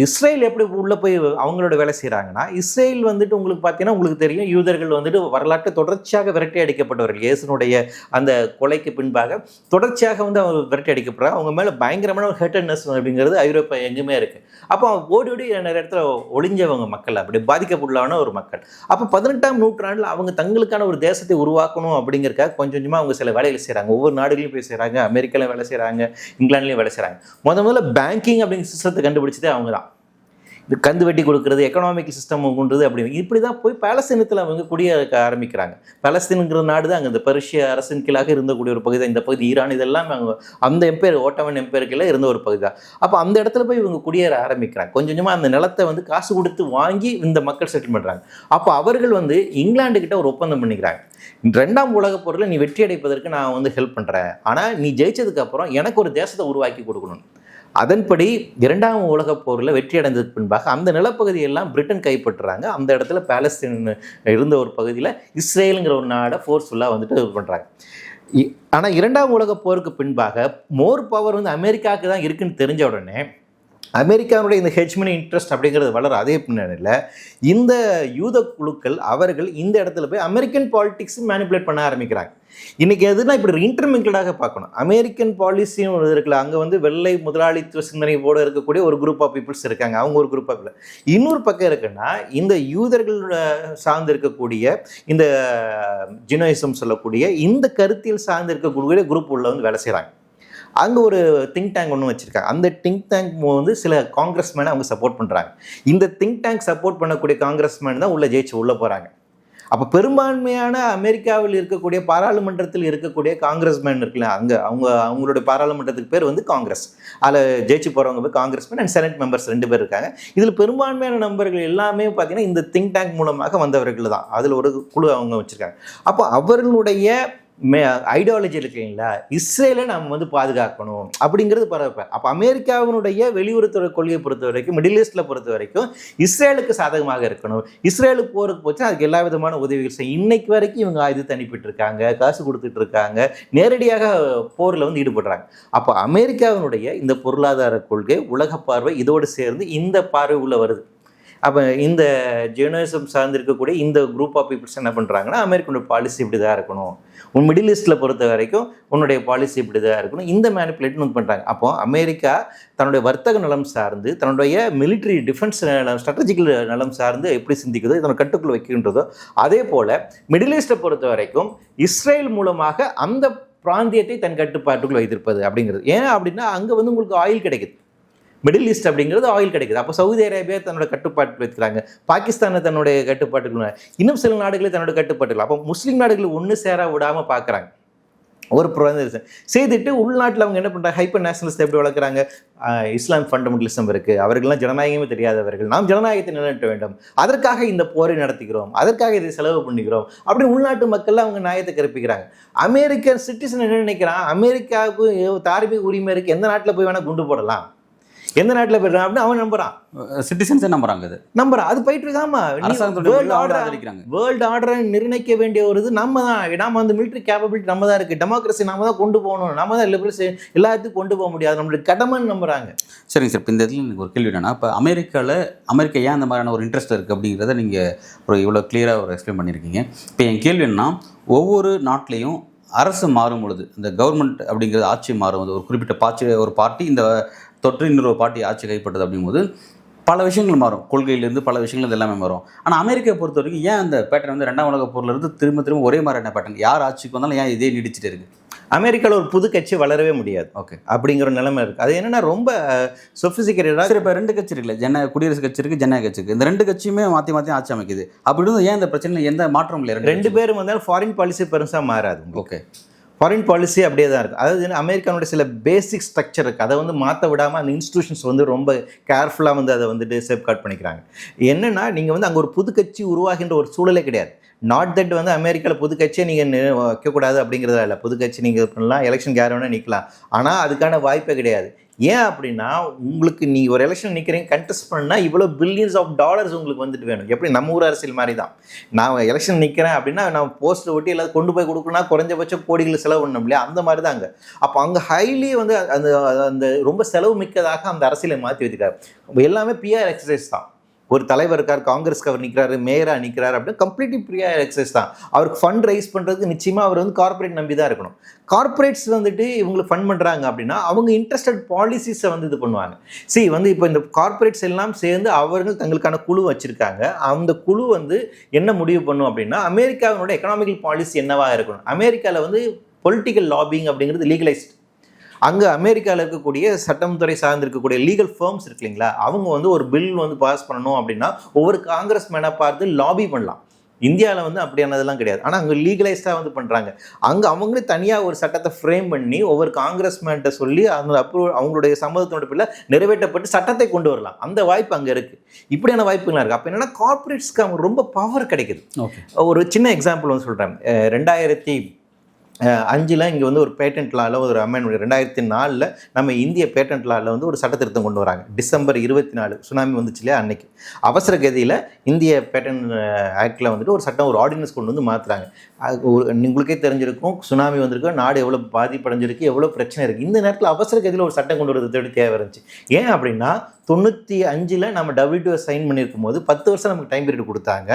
இஸ்ரேல் எப்படி உள்ளே போய் அவங்களோட வேலை செய்கிறாங்கன்னா, இஸ்ரேல் வந்துட்டு உங்களுக்கு பார்த்தீங்கன்னா உங்களுக்கு தெரியும், யூதர்கள் வந்துட்டு வரலாற்று தொடர்ச்சியாக விரட்டி அடிக்கப்பட்டவர்கள். இயேசுனுடைய அந்த கொலைக்கு பின்பாக தொடர்ச்சியாக வந்து அவங்க விரட்டி அடிக்கப்படுறாங்க. அவங்க மேலே பயங்கரமான ஒரு ஹேட்டட்னஸ் அப்படிங்கிறது ஐரோப்பா எங்குமே இருக்குது. அப்போ ஓடி நிறைய இடத்துல ஒளிஞ்சவங்க மக்கள், அப்படி பாதிக்கப்படலான ஒரு மக்கள். அப்போ 18ஆம் நூற்றாண்டில் அவங்க தங்களுக்கான ஒரு தேசத்தை உருவாக்கணும் அப்படிங்கிறக்காக கொஞ்சம் கொஞ்சமாக அவங்க சில வேலைகள் செய்கிறாங்க. ஒவ்வொரு நாடுகளையும் போய் செய்கிறாங்க, அமெரிக்காலையும் வேலை செய்கிறாங்க, இங்கிலாந்துலேயும் வேலை செய்கிறாங்க. முதல்ல பேங்கிங் அப்படிங்கிற சிஸ்டத்தை கண்டுபிடிச்சதே அவங்க தான். இது கந்து வெட்டி கொடுக்குறது, எக்கனாமிக் சிஸ்டம் கொண்டுறது அப்படி இப்படி தான் போய் பாலஸ்தீனத்தில் அவங்க குடியிருக்க ஆரம்பிக்கிறாங்க. பாலஸ்தீனுங்கிற நாடு தான் அங்கே இந்த பெர்ஷிய அரசின் கீழாக இருந்தக்கூடிய ஒரு பகுதி தான். இந்த பகுதி ஈரான் இதெல்லாம் அவங்க அந்த எம்பையர், ஓட்டமன் எம்பையருக்குள்ள இருந்த ஒரு பகுதி தான். அப்போ அந்த இடத்துல போய் இவங்க குடியேற ஆரம்பிக்கிறாங்க. கொஞ்சம் கொஞ்சமாக அந்த நிலத்தை வந்து காசு கொடுத்து வாங்கி இந்த மக்கள் செட்டில் பண்ணுறாங்க. அப்போ அவர்கள் வந்து இங்கிலாந்துக்கிட்ட ஒரு ஒப்பந்தம் பண்ணிக்கிறாங்க. 2ஆம் உலகப் போரில் நீ வெற்றி அடைப்பதற்கு நான் வந்து ஹெல்ப் பண்ணுறேன், ஆனால் நீ ஜெயிச்சதுக்கப்புறம் எனக்கு ஒரு தேசத்தை உருவாக்கி கொடுக்கணும். அதன்படி 2ஆம் உலகப் போரில் வெற்றி அடைந்ததுக்கு பின்பாக அந்த நிலப்பகுதியெல்லாம் பிரிட்டன் கைப்பற்றுறாங்க. அந்த இடத்துல பாலஸ்தீன் இருந்த ஒரு பகுதியில் இஸ்ரேலுங்கிற ஒரு நாடை ஃபோர்ஸ்ஃபுல்லாக வந்துட்டு இது பண்ணுறாங்க. ஆனால் 2ஆம் உலகப் போருக்கு பின்பாக மோர் பவர் வந்து அமெரிக்காவுக்கு தான் இருக்குன்னு தெரிஞ்ச உடனே அமெரிக்காவுடைய இந்த ஹெஜ்மனி இன்ட்ரெஸ்ட் அப்படிங்கிறது வளர அதே பின்னணியில் இந்த யூத குழுக்கள் அவர்கள் இந்த இடத்துல போய் அமெரிக்கன் பாலிடிக்ஸும் மேனிப்புலேட் பண்ண ஆரம்பிக்கிறாங்க. இன்றைக்கி எதுனா இப்படி இன்டர்மிங்கிளாக பார்க்கணும். அமெரிக்கன் பாலிசியும் இருக்குல்ல, அங்கே வந்து வெள்ளை முதலாளித்துவ சிந்தனையோடு இருக்கக்கூடிய ஒரு குரூப் ஆஃப் பீப்புள்ஸ் இருக்காங்க, அவங்க ஒரு குரூப் ஆஃப். இன்னொரு பக்கம் இருக்குன்னா இந்த யூதர்களோட சார்ந்து இருக்கக்கூடிய இந்த ஜினோயிசம் சொல்லக்கூடிய இந்த கருத்தியல் சார்ந்து இருக்கக்கூடிய குரூப் உள்ள வந்து வேலை செய்கிறாங்க. அங்கே ஒரு திங்க் டேங்க் ஒன்று வச்சுருக்காங்க. அந்த திங்க் டேங்க் வந்து சில காங்கிரஸ்மேனை அவங்க சப்போர்ட் பண்ணுறாங்க. இந்த திங்க் டேங்க் சப்போர்ட் பண்ணக்கூடிய காங்கிரஸ்மேன் தான் உள்ளே ஜெயிச்சு உள்ளே போகிறாங்க. அப்போ பெரும்பான்மையான அமெரிக்காவில் இருக்கக்கூடிய பாராளுமன்றத்தில் இருக்கக்கூடிய காங்கிரஸ்மேன் இருக்குல்ல, அவங்களுடைய பாராளுமன்றத்துக்கு பேர் வந்து காங்கிரஸ். அதில் ஜெயிச்சு போகிறவங்க போய் காங்கிரஸ்மேன் அண்ட் செனட் மெம்பர்ஸ் 2 பேர் இருக்காங்க. இதில் பெரும்பான்மையான நம்பர்கள் எல்லாமே பார்த்தீங்கன்னா இந்த திங்க் டேங்க் மூலமாக வந்தவர்கள் தான். அதில் ஒரு குழு அவங்க வச்சுருக்காங்க. அப்போ அவர்களுடைய ஐடியாலஜி இருக்குங்களா, இஸ்ரேலை நம்ம வந்து பாதுகாக்கணும் அப்படிங்கிறது பரவாயில்ல. அப்போ அமெரிக்காவினுடைய வெளியுறவுத்துறை கொள்கையை பொறுத்த வரைக்கும், மிடில் ஈஸ்டில் பொறுத்த வரைக்கும் இஸ்ரேலுக்கு சாதகமாக இருக்கணும். இஸ்ரேலுக்கு போருக்கு போச்சு அதுக்கு எல்லா விதமான உதவிகள் செய்யும். இன்னைக்கு வரைக்கும் இவங்க ஆயுதத்தை அனுப்பிட்டு இருக்காங்க, காசு கொடுத்துட்டு இருக்காங்க, நேரடியாக போரில் வந்து ஈடுபடுறாங்க. அப்போ அமெரிக்காவினுடைய இந்த பொருளாதார கொள்கை, உலக பார்வை இதோடு சேர்ந்து இந்த பார்வை உள்ள வருது. அப்போ இந்த ஜெர்னலிசம் சார்ந்திருக்கக்கூடிய இந்த குரூப் ஆஃப் பீப்புள்ஸ் என்ன பண்ணுறாங்கன்னா, அமெரிக்கனுடைய பாலிசி இப்படி தான் இருக்கணும், உன் மிடில் ஈஸ்டில் பொறுத்த வரைக்கும் உன்னுடைய பாலிசி இப்படி தான் இருக்கணும், இந்த மேனிப்புலேட்னு பண்ணுறாங்க. அப்போ அமெரிக்கா தன்னுடைய வர்த்தக நலம் சார்ந்து, தன்னுடைய மிலிட்ரி டிஃபென்ஸ் நலம், ஸ்ட்ராட்டஜிக்கல் நலம் சார்ந்து எப்படி சிந்திக்குதோ, இதனை கட்டுக்குள் வைக்கின்றதோ, அதே போல் மிடில் ஈஸ்ட்டை பொறுத்த வரைக்கும் இஸ்ரேல் மூலமாக அந்த பிராந்தியத்தை தன் கட்டுப்பாட்டுக்குள் வைத்திருப்பது அப்படிங்கிறது. ஏன் அப்படின்னா அங்கே வந்து உங்களுக்கு ஆயில் கிடைக்குது. மிடில் ஈஸ்ட் அப்படிங்கிறது ஆயில் கிடைக்குது. அப்போ சவுதி அரேபியா தன்னோட கட்டுப்பாட்டுக்கு வைக்கிறாங்க, பாகிஸ்தானை தன்னுடைய கட்டுப்பாட்டுக்குள்ள, இன்னும் சில நாடுகளை தன்னோட கட்டுப்பாட்டுக்குள்ள. அப்போ முஸ்லீம் நாடுகளை ஒன்று சேர விடாமல் பார்க்குறாங்க. ஒரு பிராந்தியம் செய்துட்டு உள்நாட்டில் அவங்க என்ன பண்ணுறாங்க, ஹைப்பர் நேஷனலிஸ்ட் எப்படி வளர்க்குறாங்க, இஸ்லாம் ஃபண்டமெண்டலிசம் இருக்குது, அவர்கள்லாம் ஜனநாயகமே தெரியாதவர்கள், நாம் ஜனநாயகத்தை நிலைநாட்ட வேண்டும், அதற்காக இந்த போரை நடத்திக்கிறோம், அதற்காக இதை செலவு பண்ணிக்கிறோம் அப்படி உள்நாட்டு மக்கள் அவங்க நியாயத்தை கற்பிக்கிறாங்க. அமெரிக்கன் சிட்டிசன் என்ன நினைக்கிறான், அமெரிக்காவுக்கு தார்மீக உரிமை இருக்குது, எந்த நாட்டில் போய் வேணால் குண்டு போடலாம், எந்த நாட்டில் போயிடலாம் அப்படின்னு அவன் நம்புறான். சிட்டிசன்ஸே நம்புறாங்க, அது போயிட்டு இருக்காமா. வேர்ல்டு ஆர்டரை நிர்ணயிக்க வேண்டிய ஒரு இது நம்ம தான். நாம அந்த மிலிட்டரி கேப்பபிலிட்டி நம்ம தான் இருக்குது, டெமோக்ரஸி நம்ம தான் கொண்டு போகணும், நம்ம தான் லிபரல்ஸ் எல்லாத்துக்கும் கொண்டு போக முடியாது, நம்மளுடைய கடமைன்னு நம்புறாங்க. சரிங்க சார், இப்போ இந்த இதில் எனக்கு ஒரு கேள்வி என்னன்னா, இப்போ அமெரிக்கா ஏன் அந்த மாதிரியான ஒரு இன்ட்ரெஸ்ட் இருக்குது அப்படிங்கிறத நீங்கள் ஒரு இவ்வளோ கிளியராக ஒரு எக்ஸ்பிளைன் பண்ணியிருக்கீங்க. இப்போ என் கேள்வி என்னன்னா, ஒவ்வொரு நாட்டிலையும் அரசு மாறும் பொழுது, இந்த கவர்மெண்ட் அப்படிங்கிறது ஆட்சி மாறும், ஒரு குறிப்பிட்ட ஒரு பார்ட்டி இந்த தொற்று இன்னொரு பார்ட்டி ஆட்சி கைப்பட்டது அப்படிங்கும்போது பல விஷயங்கள் மாறும், கொள்கையிலேருந்து பல விஷயங்கள் எல்லாமே மாறும். ஆனால் அமெரிக்கா பொறுத்த வரைக்கும் ஏன் அந்த பேட்டர்ன் வந்து 2ஆம் உலகப் போர்லேருந்து திரும்ப ஒரே மாதிரியான பேட்டர்ன், யார் ஆட்சிக்கு வந்தாலும் ஏன் இதே நீடிச்சுட்டு இருக்குது? அமெரிக்காவில் ஒரு புது கட்சி வளரவே முடியாது. ஓகே, அப்படிங்கிற ஒரு நிலைமை இருக்குது. அது என்னென்னா ரொம்ப சொஃபிஸ்டிகேட்டடாக. சரி, இப்போ 2 கட்சி இருக்குல்ல, குடியரசு கட்சி இருக்குது, ஜனநாயக கட்சி இருக்குது, இந்த 2 கட்சியுமே மாற்றி ஆட்சி அமைக்குது. அப்படி இருந்தும் ஏன் இந்த பிரச்சனை எந்த மாற்றம் இல்லை? 2 பேரும் வந்தாலும் ஃபாரின் பாலிசி பெருசாக மாறாது. ஓகே, ஃபாரின் பாலிசி அப்படியே தான் இருக்குது. அதாவது அமெரிக்கானுடைய சில பேசிக் ஸ்ட்ரக்சர் இருக்குது, அதை வந்து மாற்ற விடாமல் அந்த இன்ஸ்டிடியூஷன்ஸ் வந்து ரொம்ப கேர்ஃபுல்லாக வந்து அதை வந்துட்டு சேஃப்கார்ட் பண்ணிக்கிறாங்க. என்னென்னா நீங்கள் வந்து அங்கே ஒரு புது கட்சி உருவாகின்ற ஒரு சூழலே கிடையாது. நாட் தட் வந்து அமெரிக்காவில் புது கட்சியை நீங்கள் வைக்கக்கூடாது அப்படிங்கிறதா இல்லை, புது கட்சி நீங்கள் பண்ணலாம், எலெக்ஷன் யார் வேணால் நிற்கலாம், ஆனால் அதுக்கான வாய்ப்பே கிடையாது. ஏன் அப்படின்னா உங்களுக்கு நீங்கள் ஒரு எலெக்ஷன் நிற்கிறீங்க, கண்டெஸ்ட் பண்ணால் இவ்வளோ பில்லியன்ஸ் ஆஃப் டாலர்ஸ் உங்களுக்கு வந்துட்டு வேணும். எப்படி நம்ம ஊர் அரசியல் மாதிரி தான், நான் எலெக்ஷன் நிற்கிறேன் அப்படின்னா நான் போஸ்ட்டை ஒட்டி எல்லாத்தையும் கொண்டு போய் கொடுக்கணும்னா குறைஞ்சபட்சம் கோடிகள் செலவு பண்ணணும் இல்லையா, அந்த மாதிரி தான் அங்கே. அப்போ அங்கே ஹைலி வந்து அந்த அந்த ரொம்ப செலவு மிக்கதாக அந்த அரசியலை மாற்றி வச்சுக்காரு. எல்லாமே பிஆர் எக்ஸசைஸ் தான். ஒரு தலைவர் இருக்கார், காங்கிரஸ்க்கு அவர் நிற்கிறாரு, மேயராக நிற்கிறாரு அப்படின்னு கம்ப்ளீட்லி பிஆர் எக்ஸசைஸ் தான். அவருக்கு ஃபண்ட் ரைஸ் பண்ணுறதுக்கு நிச்சயமாக அவர் வந்து கார்பரேட் நம்பி தான் இருக்கணும். கார்பரேட்ஸ் வந்துட்டு இவங்களுக்கு ஃபண்ட் பண்ணுறாங்க அப்படின்னா அவங்க இன்ட்ரெஸ்டட் பாலிசிஸை வந்து இது பண்ணுவாங்க. வந்து இப்போ இந்த கார்பரேட்ஸ் எல்லாம் சேர்ந்து அவர்கள் தங்களுக்கான குழு வச்சுருக்காங்க. அந்த குழு வந்து என்ன முடிவு பண்ணும் அப்படின்னா, அமெரிக்காவினோட எக்கனாமிக்கல் பாலிசி என்னவாக இருக்கணும். அமெரிக்காவில் வந்து பொலிட்டிக்கல் லாபிங் அப்படிங்கிறது லீகலைஸ்ட். அங்கே அமெரிக்காவில் இருக்கக்கூடிய சட்டம் துறை சார்ந்து இருக்கக்கூடிய லீகல் ஃபர்ம்ஸ் இருக்கு இல்லைங்களா, அவங்க வந்து ஒரு பில் வந்து பாஸ் பண்ணணும் அப்படின்னா ஒவ்வொரு காங்கிரஸ் மேனாக பார்த்து லாபி பண்ணலாம். இந்தியாவில் வந்து அப்படியானதெல்லாம் கிடையாது. ஆனால் அங்கே லீகலைஸ்டாக வந்து பண்ணுறாங்க. அங்கே அவங்களே தனியாக ஒரு சட்டத்தை ஃப்ரேம் பண்ணி ஒவ்வொரு காங்கிரஸ் மேன்கிட்ட சொல்லி அந்த அவங்களுடைய சம்மதத்தோட பிள்ளை நிறைவேற்றப்பட்டு சட்டத்தை கொண்டு வரலாம். அந்த வாய்ப்பு அங்கே இருக்குது. இப்படியான வாய்ப்புகள்லாம் இருக்குது. அப்போ என்னென்னா கார்பரேட்ஸ்க்கு அவங்க ரொம்ப பவர் கிடைக்குது. ஒரு சின்ன எக்ஸாம்பிள் வந்து சொல்கிறேன். 2005 இங்கே வந்து ஒரு பேட்டன்ட் லாவில் ஒரு அமெண்ட்மெண்ட், 2004 நம்ம இந்திய பேட்டன்ட் லாவில் வந்து ஒரு சட்ட திருத்தம் கொண்டு வராங்க. டிசம்பர் 24 சுனாமி வந்துச்சு இல்லையா, அன்னைக்கு அவசர கதியில் இந்திய பேட்டன்ட் ஆக்டில் வந்துட்டு ஒரு சட்டம், ஒரு ஆர்டினன்ஸ் கொண்டு வந்து மாற்றுறாங்க. உங்களுக்கே தெரிஞ்சிருக்கும், சுனாமி வந்திருக்கு, நாடு எவ்வளோ பாதிப்படைஞ்சிருக்கு, எவ்வளோ பிரச்சனை இருக்குது. இந்த நேரத்தில் அவசர கதியில் ஒரு சட்டம் கொண்டு வரது தேவை இருந்துச்சு. ஏன் அப்படின்னா 95 நம்ம WTO சைன் பண்ணியிருக்கும் போது 10 வருஷம் நமக்கு டைம் பீரியட் கொடுத்தாங்க.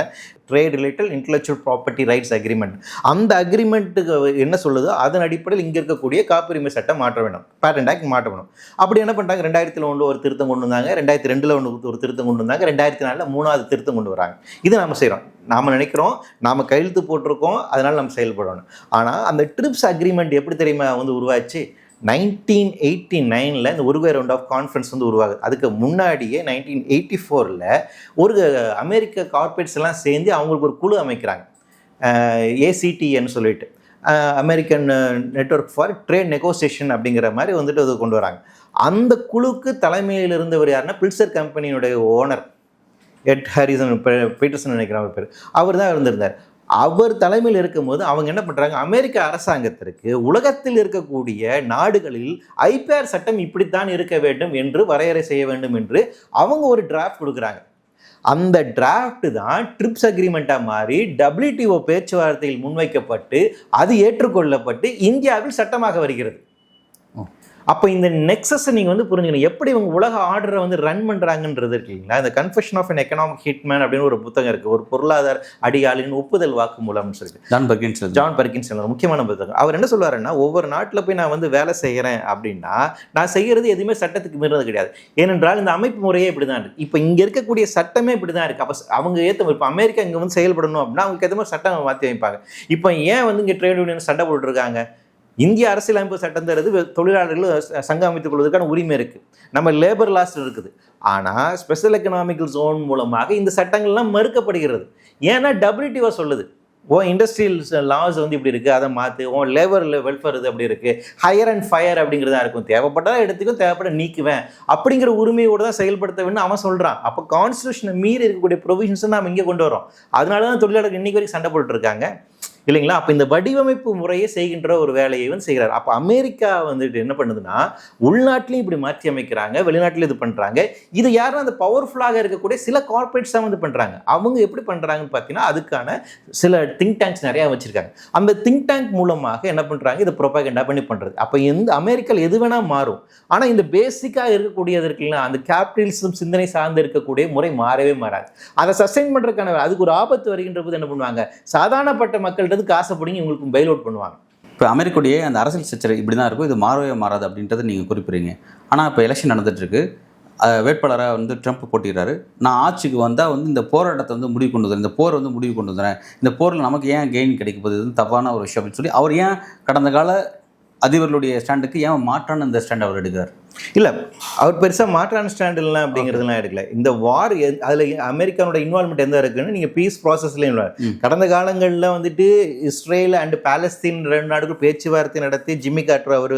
Trade related intellectual property rights agreement. அந்த அக்ரிமெண்ட்டுக்கு என்ன சொல்லுதோ அதன் அடிப்படையில் இங்கே இருக்கக்கூடிய காப்புரிமை சட்டம் மாற்ற வேணும், பேட்டன்ட் ஆக்ட் மாற்ற வேணும். அப்படி என்ன பண்ணிட்டாங்க, 2001 ஒரு திருத்தம் கொண்டு வந்தாங்க, 2002 ஒரு திருத்தம் கொண்டு வந்தாங்க, 2004 3வது திருத்தம் கொண்டு வராங்க. இது நம்ம செய்கிறோம். நாம் நினைக்கிறோம் நாம் கையெழுத்து போட்டிருக்கோம், அதனால் நம்ம செயல்படணும். ஆனால் அந்த ட்ரிப்ஸ் அக்ரிமெண்ட் எப்படி தெரியுமா வந்து உருவாச்சு, 1989 இந்த உருகுவே ரவுண்ட் ஆஃப் கான்ஃபரன்ஸ் வந்து உருவாகுது. அதுக்கு முன்னாடியே 1984 ஒரு அமெரிக்க கார்பரேட்ஸ் எல்லாம் சேர்ந்து அவங்களுக்கு ஒரு குழு அமைக்கிறாங்க, ACTன்னு சொல்லிட்டு, American network for trade negotiation அப்படிங்கிற மாதிரி வந்துட்டு அது கொண்டு வராங்க. அந்த குழுக்கு தலைமையில் இருந்தவர் யாருன்னா, பில்சர் கம்பெனியுடைய ஓனர் எட் ஹாரிசன் பீட்டர்சன் நினைக்கிற ஒரு பேர், அவர் தான் இருந்திருந்தார். அவர் தலைமையில் இருக்கும்போது அவங்க என்ன பண்ணுறாங்க, அமெரிக்க அரசாங்கத்திற்கு உலகத்தில் இருக்கக்கூடிய நாடுகளில் ஐபிஆர் சட்டம் இப்படித்தான் இருக்க வேண்டும் என்று வரையறை செய்ய வேண்டும் என்று அவங்க ஒரு டிராஃப்ட் கொடுக்குறாங்க. அந்த டிராஃப்ட் தான் ட்ரிப்ஸ் அக்ரிமெண்ட்டாக மாறி WTO பேச்சுவார்த்தையில் முன்வைக்கப்பட்டு அது ஏற்றுக்கொள்ளப்பட்டு இந்தியாவில் சட்டமாக வருகிறது. அப்போ இந்த நெக்ஸஸை நீங்கள் வந்து புரிஞ்சுக்கணும். எப்படி இவங்க உலக ஆர்டரை வந்து ரன் பண்ணுறாங்கன்றது இருக்குங்களா. இந்த confession of an economic hitman அப்படின்னு ஒரு புத்தகம் இருக்குது, ஒரு பொருளாதார அடியாளின் ஒப்புதல் வாக்குமூலம்னு சொல்லி ஜான் பெர்கின்ஸ் முக்கியமான புத்தகம். அவர் என்ன சொல்லுவாருன்னா, ஒவ்வொரு நாட்டில் போய் நான் வந்து வேலை செய்கிறேன் அப்படின்னா நான் செய்கிறது எதுவுமே சட்டத்துக்கு மீறது கிடையாது. ஏனென்றால் இந்த அமைப்பு முறையே இப்படி தான் இருக்குது. இப்போ இங்கே இருக்கக்கூடிய சட்டமே இப்படி தான் இருக்குது. அப்போ அவங்க இப்போ அமெரிக்கா இங்கே வந்து செயல்படணும் அப்படின்னா அவங்களுக்கு எதுவுமே சட்டம் மாற்றி வைப்பாங்க. இப்போ ஏன் வந்து இங்கே ட்ரேட் யூனியன் சண்டை போட்டுருக்காங்க? இந்திய அரசியலமைப்பு சட்டம் தருது, தொழிலாளர்கள் சங்கம் அமைத்துக் கொள்வதற்கான உரிமை இருக்குது, நம்ம லேபர் லாஸ் இருக்குது. ஆனால் ஸ்பெஷல் எக்கனாமிக்கல் ஜோன் மூலமாக இந்த சட்டங்கள்லாம் மறுக்கப்படுகிறது. ஏன்னா WTO சொல்லுது, இண்டஸ்ட்ரியல் லாஸ் வந்து இப்படி இருக்குது, அதை மாற்று, லேபர் வெல்ஃபேர் இது அப்படி இருக்குது, ஹையர் அண்ட் ஃபயர் அப்படிங்கிறதா இருக்கும், தேவைப்பட்டதான் எடுத்துக்கும், தேவைப்பட்ட நீக்குவேன் அப்படிங்கிற உரிமையோடு தான் செயல்படுத்த வேண்டும் அவன் சொல்கிறான். அப்போ கான்ஸ்டியூஷனை மீறி இருக்கக்கூடிய ப்ரொவிஷன்ஸை நம்ம இங்கே கொண்டு வரோம். அதனால தான் தொழிலாளர்கள் இன்னைக்கு வரைக்கும் சண்டை போட்டுருக்காங்க இல்லைங்களா. அப்போ இந்த வடிவமைப்பு முறையை செய்கின்ற ஒரு வேலையை வந்து செய்கிறார். அப்போ அமெரிக்கா வந்துட்டு என்ன பண்ணுதுன்னா, உள்நாட்டிலையும் இப்படி மாற்றி அமைக்கிறாங்க, வெளிநாட்டிலையும் இது பண்ணுறாங்க. இது யாரும் அந்த பவர்ஃபுல்லாக இருக்கக்கூடிய சில கார்பரேட்ஸ் தான் வந்து பண்ணுறாங்க. அவங்க எப்படி பண்ணுறாங்கன்னு பார்த்தீங்கன்னா, அதுக்கான சில திங்க் டேங்க்ஸ் நிறையா வச்சுருக்காங்க. அந்த திங்க் டேங்க் மூலமாக என்ன பண்ணுறாங்க, இதை ப்ரொபகண்டா பண்ணி பண்ணுறது. அப்போ அமெரிக்காவில் எது வேணால் மாறும், ஆனால் இந்த பேசிக்காக இருக்கக்கூடியது இருக்குல்ல, அந்த கேபிட்டலிசம் சிந்தனை சார்ந்து இருக்கக்கூடிய முறை மாறவே மாறாது. அதை சஸ்டைன் பண்ணுறதுக்கான அதுக்கு ஒரு ஆபத்து வருகின்ற போது என்ன பண்ணுவாங்க, சாதாரணப்பட்ட மக்கள்கிட்ட காசை பிடிங்கி உங்களுக்கு பெயில் அவுட் பண்ணுவாங்க. இப்போ அமெரிக்காவுடைய அந்த அரசியல் சர்ச்சை இப்படி தான் இருக்கும், இது மாறவே மாறாது அப்படின்றத நீங்கள் குறிப்பிடுறீங்க. ஆனால் இப்போ எலெக்ஷன் நடந்துட்டுருக்கு, வேட்பாளராக வந்து ட்ரம்ப் போட்டிடுறாரு. நான் ஆட்சிக்கு வந்தால் வந்து இந்த போராட்டத்தை வந்து முடிவு கொண்டு வந்துறேன், இந்த போரை வந்து முடிவு கொண்டு வந்துறேன், இந்த போரில் நமக்கு ஏன் கெயின் கிடைக்க போகுது, இது தப்பான ஒரு விஷயம் அப்படின்னு சொல்லி அவர் ஏன் கடந்த கால அதிபர்களுடைய ஸ்டாண்டுக்கு ஏன் மாற்றான இந்த ஸ்டாண்ட் அவர் எடுக்கிறார்? இல்லை, அவர் பெருசாக மாற்றான ஸ்டாண்ட் இல்லை அப்படிங்கிறதுலாம் எடுக்கல. இந்த வார் அதில் அமெரிக்கானோட இன்வால்மெண்ட் எந்த இருக்குன்னு நீங்கள் பீஸ் ப்ராசஸ்லேயும் கடந்த காலங்களில் வந்துட்டு இஸ்ரேல் அண்ட் பாலஸ்தீன் 2 நாடுகள் பேச்சுவார்த்தை நடத்தி ஜிம்மி கார்ட்டர் அவர்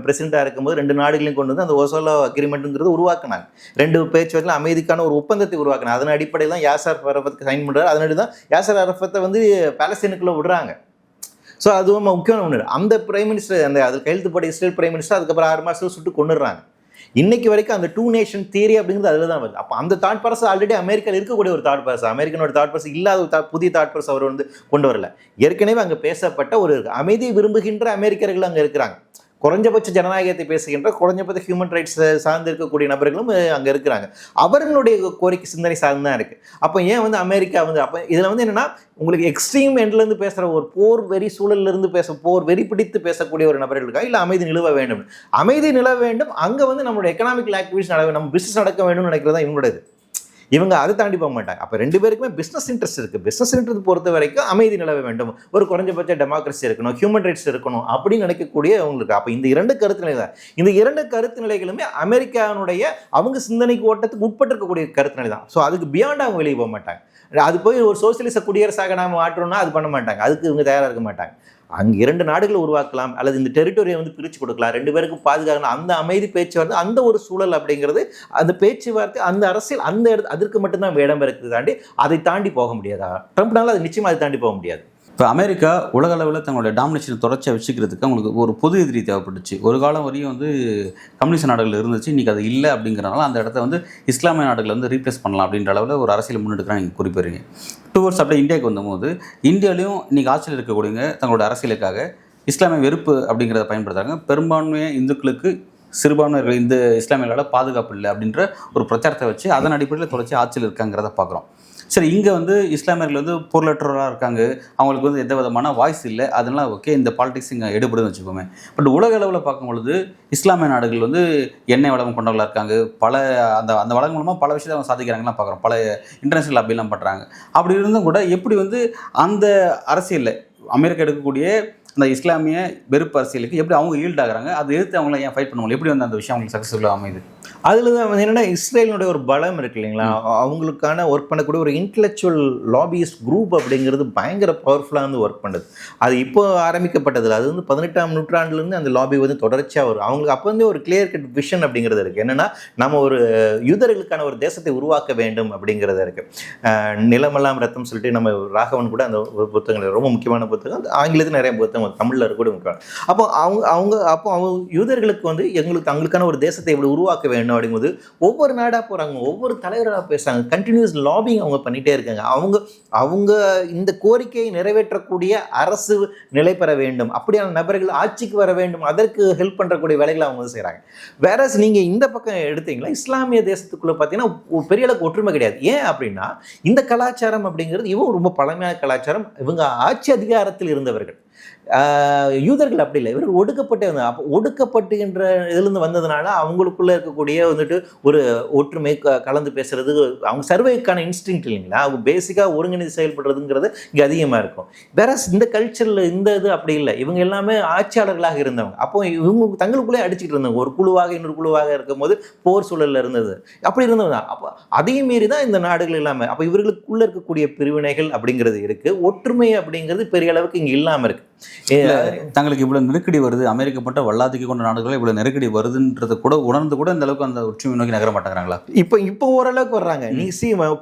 பிரசிடெண்ட்டாக இருக்கும்போது 2 நாடுகளையும் கொண்டு வந்து அந்த ஓசோலோ அக்ரிமெண்ட்டுங்கிறது உருவாக்குனாங்க. 2 பேச்சுவார்த்தையில் அமைதிக்கான ஒரு ஒப்பந்தத்தை உருவாக்குனாங்க. அதன் அடிப்படையில் தான் யாசர் அரஃபத் சைன் பண்ணுறாரு. அதனாடி தான் யாசர் அரஃபத்தை வந்து பாலஸ்தீனுக்குள்ளே விடுறாங்க. ஸோ அதுவும் முக்கியமான ஒன்று. அந்த பிரைம் மினிஸ்டர் அந்த அதில் கையெழுத்து போட்ட இஸ்ரேல் பிரைம் மினிஸ்டர் அதுக்கப்புறம் 6 மாதத்தில் சுட்டு கொண்டுடுறாங்க. இன்னைக்கு வரைக்கும் அந்த 2 நேஷன் தியரி அப்படிங்கிறது அதில் தான் வருது. அப்போ அந்த தாட் ப்ராசஸ் ஆல்ரெடி அமெரிக்காவில் இருக்கக்கூடிய ஒரு தாட் ப்ராசஸ், அமெரிக்கனோட தாட் ப்ராசஸ் இல்லாத ஒரு புதிய தாட் ப்ராசஸ் அவர் வந்து கொண்டு வரல. ஏற்கனவே அங்கே பேசப்பட்ட ஒரு அமைதி விரும்புகின்ற அமெரிக்கர்கள் அங்கே இருக்கிறாங்க. குறைஞ்சபட்ச ஜனநாயகத்தை பேசுகின்ற, குறைஞ்சபட்ச ஹியூமன் ரைட்ஸ் சார்ந்து இருக்கக்கூடிய நபர்களும் அங்கே இருக்கிறாங்க. அவர்களுடைய கோரிக்கை சிந்தனை சார்ந்து தான் இருக்குது. அப்போ ஏன் வந்து அமெரிக்கா வந்து அப்போ இதில் வந்து என்னென்னா, உங்களுக்கு எக்ஸ்ட்ரீம் எண்ட்லேருந்து பேசுகிற ஒரு போர் வெறி சூழலிருந்து போர் வெறி பிடித்து பேசக்கூடிய ஒரு நபர்களுக்கா, இல்லை அமைதி நிலவ வேண்டும், அமைதி நிலவ வேண்டும், அங்கே வந்து நம்மளோட எக்கனாமிக்கல் ஆக்டிவிட்டிஸ் நடக்க, நம்ம பிஸ்னஸ் நடக்க வேண்டும்னு நினைக்கிறதா இவங்களோட இவங்க அதை தாண்டி போக மாட்டாங்க. அப்போ 2 பேருக்குமே பிஸ்னஸ் இன்ட்ரெஸ்ட் இருக்குது. பிஸ்னஸ் இன்ட்ரெஸ்ட் பொறுத்த வரைக்கும் அமைதி நிலவ வேண்டும், ஒரு குறைஞ்சபட்ச டெமோக்ரஸி இருக்கணும், ஹியூமன் ரைட்ஸ் இருக்கணும் அப்படின்னு நினைக்கக்கூடிய அவங்களுக்கு. அப்போ இந்த 2 கருத்து நிலை தான். இந்த 2 கருத்து நிலைகளுமே அமெரிக்காவுடைய அவங்க சிந்தனைக்கு ஓட்டத்துக்கு உட்பட்டு இருக்கக்கூடிய கருத்து நிலை தான். ஸோ அதுக்கு பியாண்ட் அவங்க வெளியே போக மாட்டாங்க. அது போய் ஒரு சோசியலிச குடியரசாக நாம் மாற்றணும்னா அது பண்ண மாட்டாங்க. அதுக்கு இவங்க தயாராக இருக்க மாட்டாங்க. அங்கே 2 நாடுகளை உருவாக்கலாம், அல்லது இந்த டெரிட்டோரியை வந்து பிரித்து கொடுக்கலாம், 2 பேருக்கும் பாதுகாக்கலாம். அந்த அமைதி பேச்சுவார்த்தை, அந்த ஒரு சூழல் அப்படிங்கிறது, அந்த பேச்சுவார்த்தை, அந்த அரசியல், அந்த அதற்கு மட்டும்தான் இடம் இருக்குது. தாண்டி அதை தாண்டி போக முடியாதா? ட்ரம்ப்னால அது நிச்சயமாக அதை தாண்டி போக முடியாது. இப்போ அமெரிக்கா உலக அளவில் தங்களுடைய டாமினேஷன் தொடர்ச்சியாக வச்சுக்கிறதுக்கு அவங்களுக்கு ஒரு பொது எதிரி தேவைப்பட்டுச்சு. ஒரு காலம் வரையும் வந்து கம்யூனிஸ்ட் நாடுகள் இருந்துச்சு, இன்றைக்கி அது இல்லை அப்படிங்கிறனால அந்த இடத்த வந்து இஸ்லாமிய நாடுகளை வந்து ரீப்ளேஸ் பண்ணலாம் அப்படின்ற அளவில் ஒரு அரசியல் முன்னெடுக்கிறாங்க. நீங்கள் குறிப்பிடுறீங்க. டுவர்ட்ஸ் அப்படியே இந்தியாவுக்கு வந்தபோது இந்தியாவிலையும் இன்றைக்கி ஆட்சியில் இருக்கக்கூடியவங்க தங்களோட அரசியலுக்காக இஸ்லாமிய வெறுப்பு அப்படிங்கிறத பயன்படுத்துகிறாங்க. பெரும்பான்மைய இந்துக்களுக்கு சிறுபான்மையர்கள் இந்த இஸ்லாமியர்களால் பாதுகாப்பு இல்லை அப்படின்ற ஒரு பிரச்சாரத்தை வச்சு அதன் அடிப்படையில் தொடர்ச்சி ஆட்சியில் இருக்காங்கிறத பார்க்குறோம். சரி, இங்கே வந்து இஸ்லாமியர்கள் வந்து பொருளற்றவராக இருக்காங்க, அவங்களுக்கு வந்து எந்த விதமான வாய்ஸ் இல்லை, அதெல்லாம் ஓகே, இந்த பாலிடிக்ஸ் இங்கே எடுபடுதுன்னு வச்சுக்கோமே. பட் உலக அளவில் பார்க்கும் பொழுது இஸ்லாமிய நாடுகள் வந்து எண்ணெய் வளம் கொண்டவர்களாக இருக்காங்க, பல அந்த வளம் மூலமாக பல விஷயத்தை அவங்க சாதிக்கிறாங்கலாம் பார்க்குறோம், பல இன்டர்நேஷனல் அப்படிலாம் பண்ணுறாங்க. அப்படி இருந்தும் கூட எப்படி வந்து அந்த அரசியலில் அமெரிக்கா எடுக்கக்கூடிய அந்த இஸ்லாமிய வெறுப்பு அரசியலுக்கு எப்படி அவங்க ஈல்ட் ஆகுறாங்க, அதை எதிர்த்து அவங்கள ஏன் ஃபைட் பண்ணுவாங்க, எப்படி வந்து அந்த விஷயம் அவங்களுக்கு சக்ஸஸ்ஃபுல்லாக அமையுது? அதில் தான் வந்து என்னென்னா இஸ்ரேலினுடைய ஒரு பலம் இருக்கு இல்லைங்களா, அவங்களுக்கான ஒர்க் பண்ணக்கூடிய ஒரு இன்டெலெக்சுவல் லாபியிஸ்ட் குரூப் அப்படிங்கிறது பயங்கர பவர்ஃபுல்லாக வந்து ஒர்க் பண்ணுது. அது இப்போ ஆரம்பிக்கப்பட்டதில்லை, அது வந்து 18ஆம் நூற்றாண்டுலேருந்து அந்த லாபி வந்து தொடர்ச்சியாக வரும். அவங்களுக்கு அப்போ வந்து ஒரு கிளியர் கட் விஷன் அப்படிங்கிறது இருக்குது. என்னென்னா நம்ம ஒரு யூதர்களுக்கான ஒரு தேசத்தை உருவாக்க வேண்டும் அப்படிங்கிறது இருக்குது. நிலமெல்லாம் ரத்தம் சொல்லிட்டு நம்ம ராகவன் கூட அந்த ஒரு புத்தகங்கள் ரொம்ப முக்கியமான புத்தகம், ஆங்கிலத்தில் நிறைய புத்தகம், தமிழில் கூட முக்கியம். அப்போ அவங்க யூதர்களுக்கு வந்து தங்களுக்கான ஒரு தேசத்தை எப்படி உருவாக்க வேண்டும் அப்படிங்கும்போது ஒவ்வொரு நாடாக போகிறாங்க, ஒவ்வொரு தலைவராக பேசுகிறாங்க, கண்டினியூஸ் லாபிங் அவங்க பண்ணிகிட்டே இருக்காங்க. அவங்க இந்த கோரிக்கையை நிறைவேற்றக்கூடிய அரசு நிலை பெற வேண்டும், அப்படியான நபர்கள் ஆட்சிக்கு வர வேண்டும், அதற்கு ஹெல்ப் பண்ணுறக்கூடிய வேலைகளை அவங்க வந்து செய்கிறாங்க. வேற நீங்கள் இந்த பக்கம் எடுத்தீங்களா, இஸ்லாமிய தேசத்துக்குள்ளே பார்த்தீங்கன்னா பெரிய அளவுக்கு ஒற்றுமை கிடையாது. ஏன் அப்படின்னா இந்த கலாச்சாரம் அப்படிங்கிறது இவங்க ரொம்ப பழமையான கலாச்சாரம், இவங்க ஆட்சி அதிகாரத்தில் இருந்தவர்கள். யூதர்கள் அப்படி இல்லை, இவர்கள் ஒடுக்கப்பட்டே வந்தாங்க. அப்போ ஒடுக்கப்பட்டுகின்ற இதிலிருந்து வந்ததுனால அவங்களுக்குள்ள இருக்கக்கூடிய வந்துட்டு ஒரு ஒற்றுமை, கலந்து பேசுறது, அவங்க சர்வைக்கான இன்ஸ்டிங்க்ட் இல்லைங்களா, அவங்க பேசிக்காக ஒருங்கிணைந்து செயல்படுறதுங்கிறது இங்கே அதிகமாக இருக்கும். வேற இந்த கல்ச்சரில் இந்த இது அப்படி இல்லை, இவங்க எல்லாமே ஆட்சியாளர்களாக இருந்தவங்க. அப்போ இவங்க தங்களுக்குள்ளே அடிச்சுட்டு இருந்தாங்க, ஒரு குழுவாக இன்னொரு குழுவாக இருக்கும் போது போர் சூழலில் இருந்தது, அப்படி இருந்தவங்க தான். அப்போ அதையும் மீறி தான் இந்த நாடுகள் எல்லாமே. அப்போ இவர்களுக்குள்ளே இருக்கக்கூடிய பிரிவினைகள் அப்படிங்கிறது இருக்குது, ஒற்றுமை அப்படிங்கிறது பெரிய அளவுக்கு இங்கே இல்லாமல் இருக்குது. தங்களுக்கு இவ்வளவு நெருக்கடி வருது, அமெரிக்க மட்டும் வல்லாதிக்கு கொண்ட நாடுகள் இவ்வளவு நெருக்கடி வருதுன்றது கூட உணர்ந்து கூட இந்த அளவுக்கு அந்த ஒற்றுமை நோக்கி நகர மாட்டாங்கிறாங்களா? இப்போ ஓரளவுக்கு வர்றாங்க. நீ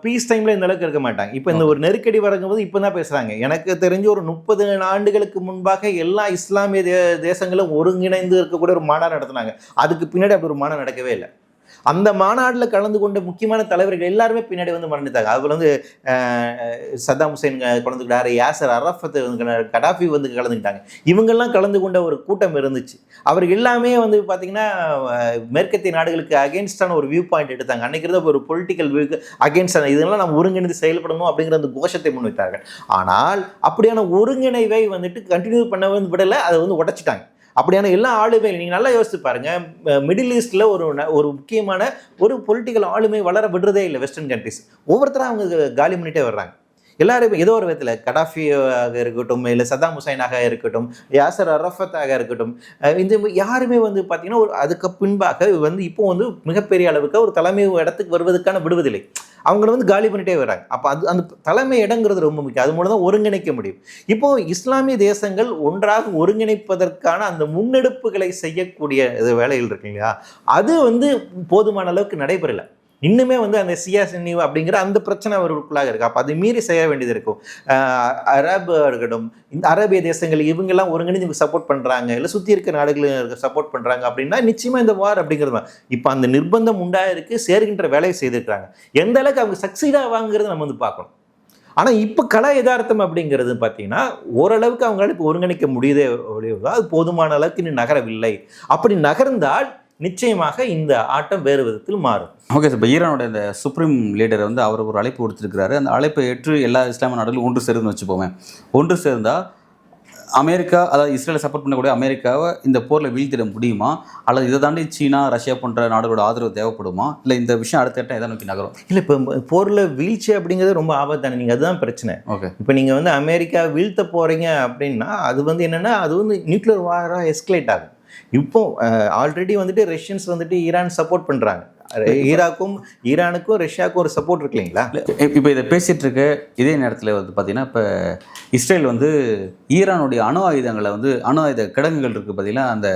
பீஸ் டைம்ல இந்த அளவுக்கு இருக்க மாட்டாங்க. இப்போ இந்த ஒரு நெருக்கடி வரும்போது இப்போ தான் பேசுறாங்க. எனக்கு தெரிஞ்சு ஒரு 30 ஆண்டுகளுக்கு முன்பாக எல்லா இஸ்லாமிய தேசங்களும் ஒருங்கிணைந்து இருக்கக்கூடிய ஒரு மாநாடு நடத்தினாங்க. அதுக்கு பின்னாடி அப்படி ஒரு மாநாடு நடக்கவே இல்லை. அந்த மாநாட்டில் கலந்து கொண்ட முக்கியமான தலைவர்கள் எல்லாருமே பின்னாடி வந்து மறந்துட்டாங்க. அதுபோல் வந்து சத்தாம் ஹுசைன் கலந்துக்கிட்டாரு, யாசர் அரஃபத் வந்து, கடாஃபி வந்து கலந்துக்கிட்டாங்க. இவங்கெல்லாம் கலந்து கொண்ட ஒரு கூட்டம் இருந்துச்சு. அவர்கள் எல்லாமே வந்து பார்த்தீங்கன்னா மேற்கத்திய நாடுகளுக்கு அகேன்ஸ்டான ஒரு வியூ பாயிண்ட் எடுத்தாங்க. அன்றைக்கி இருந்த ஒரு பொலிட்டிக்கல் வியூக்கு அகேன்ஸ்டான இதெல்லாம் நம்ம ஒருங்கிணைந்து செயல்படணும் அப்படிங்கிற அந்த கோஷத்தை முன்வைத்தார்கள். ஆனால் அப்படியான ஒருங்கிணைவை வந்துட்டு கண்டினியூ பண்ண வந்து விடலை, அதை வந்து உடைச்சிட்டாங்க. அப்படியான எல்லா ஆளுமை நீங்கள் நல்லா யோசித்து பாருங்கள், மிடில் ஈஸ்டில் ஒரு முக்கியமான ஒரு பொலிட்டிக்கல் ஆளுமை வளர விடுறதே இல்லை. வெஸ்டர்ன் கண்ட்ரிஸ் ஒவ்வொருத்தரும் அவங்க காலி பண்ணிட்டே வர்றாங்க. எல்லாருமே ஏதோ ஒரு விதத்தில், கடாஃபியாக இருக்கட்டும், இல்லை சதாம் ஹுசைனாக இருக்கட்டும், யாசர் அரஃபத்தாக இருக்கட்டும், இந்த யாருமே வந்து பார்த்தீங்கன்னா அதுக்கு பின்பாக வந்து இப்போ வந்து மிகப்பெரிய அளவுக்கு ஒரு தலைமை இடத்துக்கு வருவதற்கான விடுவதில்லை. அவங்கள வந்து காலி பண்ணிட்டே வர்றாங்க. அப்போ அந்த தலைமை இடங்கிறது ரொம்ப முக்கியம். அது மூலம் தான் ஒருங்கிணைக்க முடியும். இப்போ இஸ்லாமிய தேசங்கள் ஒன்றாக ஒருங்கிணைப்பதற்கான அந்த முன்னெடுப்புகளை செய்யக்கூடிய வேலைகள் இருக்கு இல்லையா, அது வந்து போதுமான அளவுக்கு நடைபெறலை. இன்னுமே வந்து அந்த சியாசினி அப்படிங்கிற அந்த பிரச்சனை அவர்களுக்குள்ளாக இருக்குது. அப்போ அது மீறி செய்ய வேண்டியது இருக்கும். அரபு இருக்கட்டும், இந்த அரேபிய தேசங்கள் இவங்கெல்லாம் ஒருங்கிணைந்து சப்போர்ட் பண்ணுறாங்க, இல்லை சுற்றி இருக்க நாடுகள் சப்போர்ட் பண்ணுறாங்க அப்படின்னா நிச்சயமாக இந்த வார் அப்படிங்கிறது தான். இப்போ அந்த நிர்பந்தம் உண்டாயிருக்கு, சேர்கின்ற வேலையை செய்திருக்கிறாங்க. எந்த அளவுக்கு அவங்க சக்சீடாக வாங்குறது நம்ம வந்து பார்க்கணும். ஆனால் இப்போ கலா யதார்த்தம் அப்படிங்கிறது பார்த்தீங்கன்னா ஓரளவுக்கு அவங்களால இப்போ ஒருங்கிணைக்க முடியுதே, அது போதுமான அளவுக்கு இன்னும் நகரவில்லை. அப்படி நகர்ந்தால் நிச்சயமாக இந்த ஆட்டம் வேறு விதத்தில் மாறும். ஓகே சார், இப்போ ஈரானோட இந்த சுப்ரீம் லீடர் வந்து அவர் ஒரு அழைப்பு கொடுத்துருக்கிறாரு. அந்த அழைப்பை ஏற்று எல்லா இஸ்லாமிய நாடுகளும் ஒன்று சேருதுன்னு வச்சுப்போமே. ஒன்று சேர்ந்தால் அமெரிக்கா, அதாவது இஸ்ரேலை சப்போர்ட் பண்ணக்கூடிய அமெரிக்காவை இந்த போரில் வீழ்த்திட முடியுமா, அல்லது இதை தாண்டி சீனா, ரஷ்யா போன்ற நாடுகளோட ஆதரவு தேவைப்படுமா, இல்லை இந்த விஷயம் அடுத்த கட்டம் எதை நோக்கி நகரும்? இல்லை, இப்போ போரில் வீழ்ச்சி அப்படிங்கிறது ரொம்ப ஆபத்தான, நீங்கள் அதுதான் பிரச்சனை. ஓகே, இப்போ நீங்கள் வந்து அமெரிக்கா வீழ்த்த போகிறீங்க அப்படின்னா அது வந்து என்னென்னா அது வந்து நியூக்ளியர் வாராக எஸ்கலேட் ஆகும். இப்போ ஆல்ரெடி வந்துட்டு ரஷ்யன்ஸ் வந்துட்டு ஈரான் சப்போர்ட் பண்ணுறாங்க. ஈரானுக்கும் ரஷ்யாவுக்கும் ஒரு சப்போர்ட் இருக்கு இல்லைங்களா? இப்போ இதை பேசிகிட்டு இருக்க இதே நேரத்தில் வந்து பார்த்தீங்கன்னா, இப்போ இஸ்ரேல் வந்து ஈரானுடைய அணு ஆயுதங்களை வந்து அணு ஆயுத கிடங்குகள் இருக்குது பார்த்தீங்கன்னா, அந்த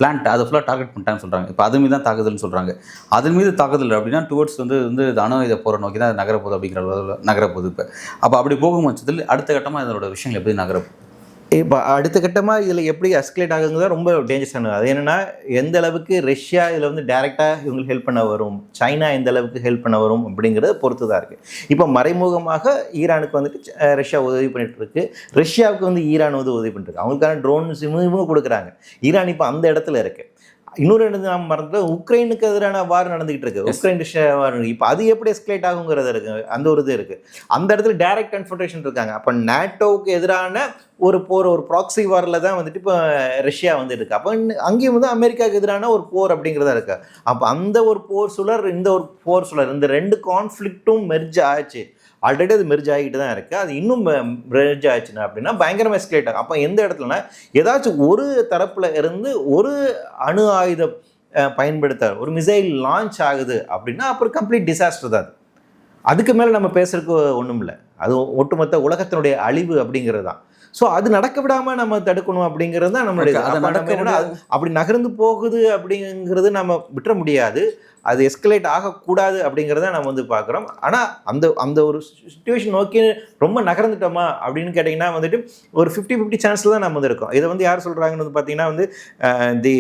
பிளான்ட் அதை ஃபுல்லாக டார்கெட் பண்ணிட்டாங்கன்னு சொல்கிறாங்க. இப்போ அது மீது தான் தாக்குதல்னு சொல்கிறாங்க. அதன் மீது தாக்குதல் அப்படின்னா டுவர்ட்ஸ் வந்து அணு ஆயுத போகிற நோக்கி தான் நகரப்போகுது அப்படிங்கிற நகரப்போகுது. இப்போ அப்போ அப்படி போகும் பட்சத்தில் அடுத்த கட்டமாக இதனோட விஷயங்கள் எப்படி நகரப்போகுது? இப்போ அடுத்த கட்டமாக இதில் எப்படி எஸ்கலேட் ஆகுங்கிறத ரொம்ப டேஞ்சரஸானது. அது என்னென்னா எந்த அளவுக்கு ரஷ்யா இதில் வந்து டைரெக்டாக இவங்களுக்கு ஹெல்ப் பண்ண வரும், சைனா எந்த அளவுக்கு ஹெல்ப் பண்ண வரும் அப்படிங்கிறத பொறுத்து தான் இருக்குது. இப்போ மறைமுகமாக ஈரானுக்கு வந்துட்டு ரஷ்யா உதவி பண்ணிட்டு இருக்கு, ரஷ்யாவுக்கு வந்து ஈரான் வந்து உதவி பண்ணிட்டு இருக்கு. அவங்களுக்கான ட்ரோன்ஸ் இவங்க கொடுக்குறாங்க. ஈரான் இப்போ அந்த இடத்துல இருக்குது. இன்னொரு இடத்துல நம்ம மறந்து உக்ரைனுக்கு எதிரான வார் நடந்துகிட்டு இருக்கு, உக்ரைன் ரஷ்யா வார். இப்போ அது எப்படி எஸ்கலேட் ஆகுங்கிறது இருக்கு, அந்த ஒரு இது இருக்குது. அந்த இடத்துல டைரக்ட் கன்ஃபன்ட்ரேஷன் இருக்காங்க. அப்போ நேட்டோவுக்கு எதிரான ஒரு போர், ஒரு ப்ராக்சி வாரில் தான் வந்துட்டு இப்போ ரஷ்யா வந்து இருக்குது. அப்போ அங்கேயும் வந்து அமெரிக்காவுக்கு எதிரான ஒரு போர் அப்படிங்கிறதா இருக்குது. அப்போ அந்த ஒரு போர் சுழர், இந்த ஒரு போர் சுழர், இந்த ரெண்டு கான்ஃப்ளிக்ட்டும் மெர்ஜ் ஆச்சு. ஆல்ரெடி அது மெர்ஜ் ஆகிட்டு தான் இருக்குது. அது இன்னும் மெர்ஜ் ஆச்சுன்னா அப்படின்னா பயங்கரமாக எஸ்கலேட் ஆகும். அப்போ எந்த இடத்துலனா ஏதாச்சும் ஒரு தரப்பில் இருந்து ஒரு அணு ஆயுத பயன்படுத்த ஒரு மிசைல் லான்ச் ஆகுது அப்படின்னா அப்புறம் கம்ப்ளீட் டிசாஸ்டர் தான். அதுக்கு மேலே நம்ம பேசுறதுக்கு ஒன்றும் இல்லை. அது ஒட்டுமொத்த உலகத்தினுடைய அழிவு அப்படிங்கிறது தான். ஸோ அது நடக்க விடாமல் நம்ம தடுக்கணும் அப்படிங்கிறது தான் நம்மளுடைய. அப்படி நகர்ந்து போகுது அப்படிங்கிறது நம்ம விட்டுற முடியாது. அது எஸ்கலேட் ஆகக்கூடாது அப்படிங்கிறத நம்ம வந்து பார்க்குறோம். ஆனால் அந்த ஒரு சுச்சுவேஷன் நோக்கி ரொம்ப நகர்ந்துட்டோமா அப்படின்னு கேட்டிங்கன்னா வந்துட்டு ஒரு 50-50 சான்ஸில் தான் நம்ம வந்து இருக்கோம். இதை வந்து யார் சொல்கிறாங்கன்னு வந்து பார்த்தீங்கன்னா வந்து தி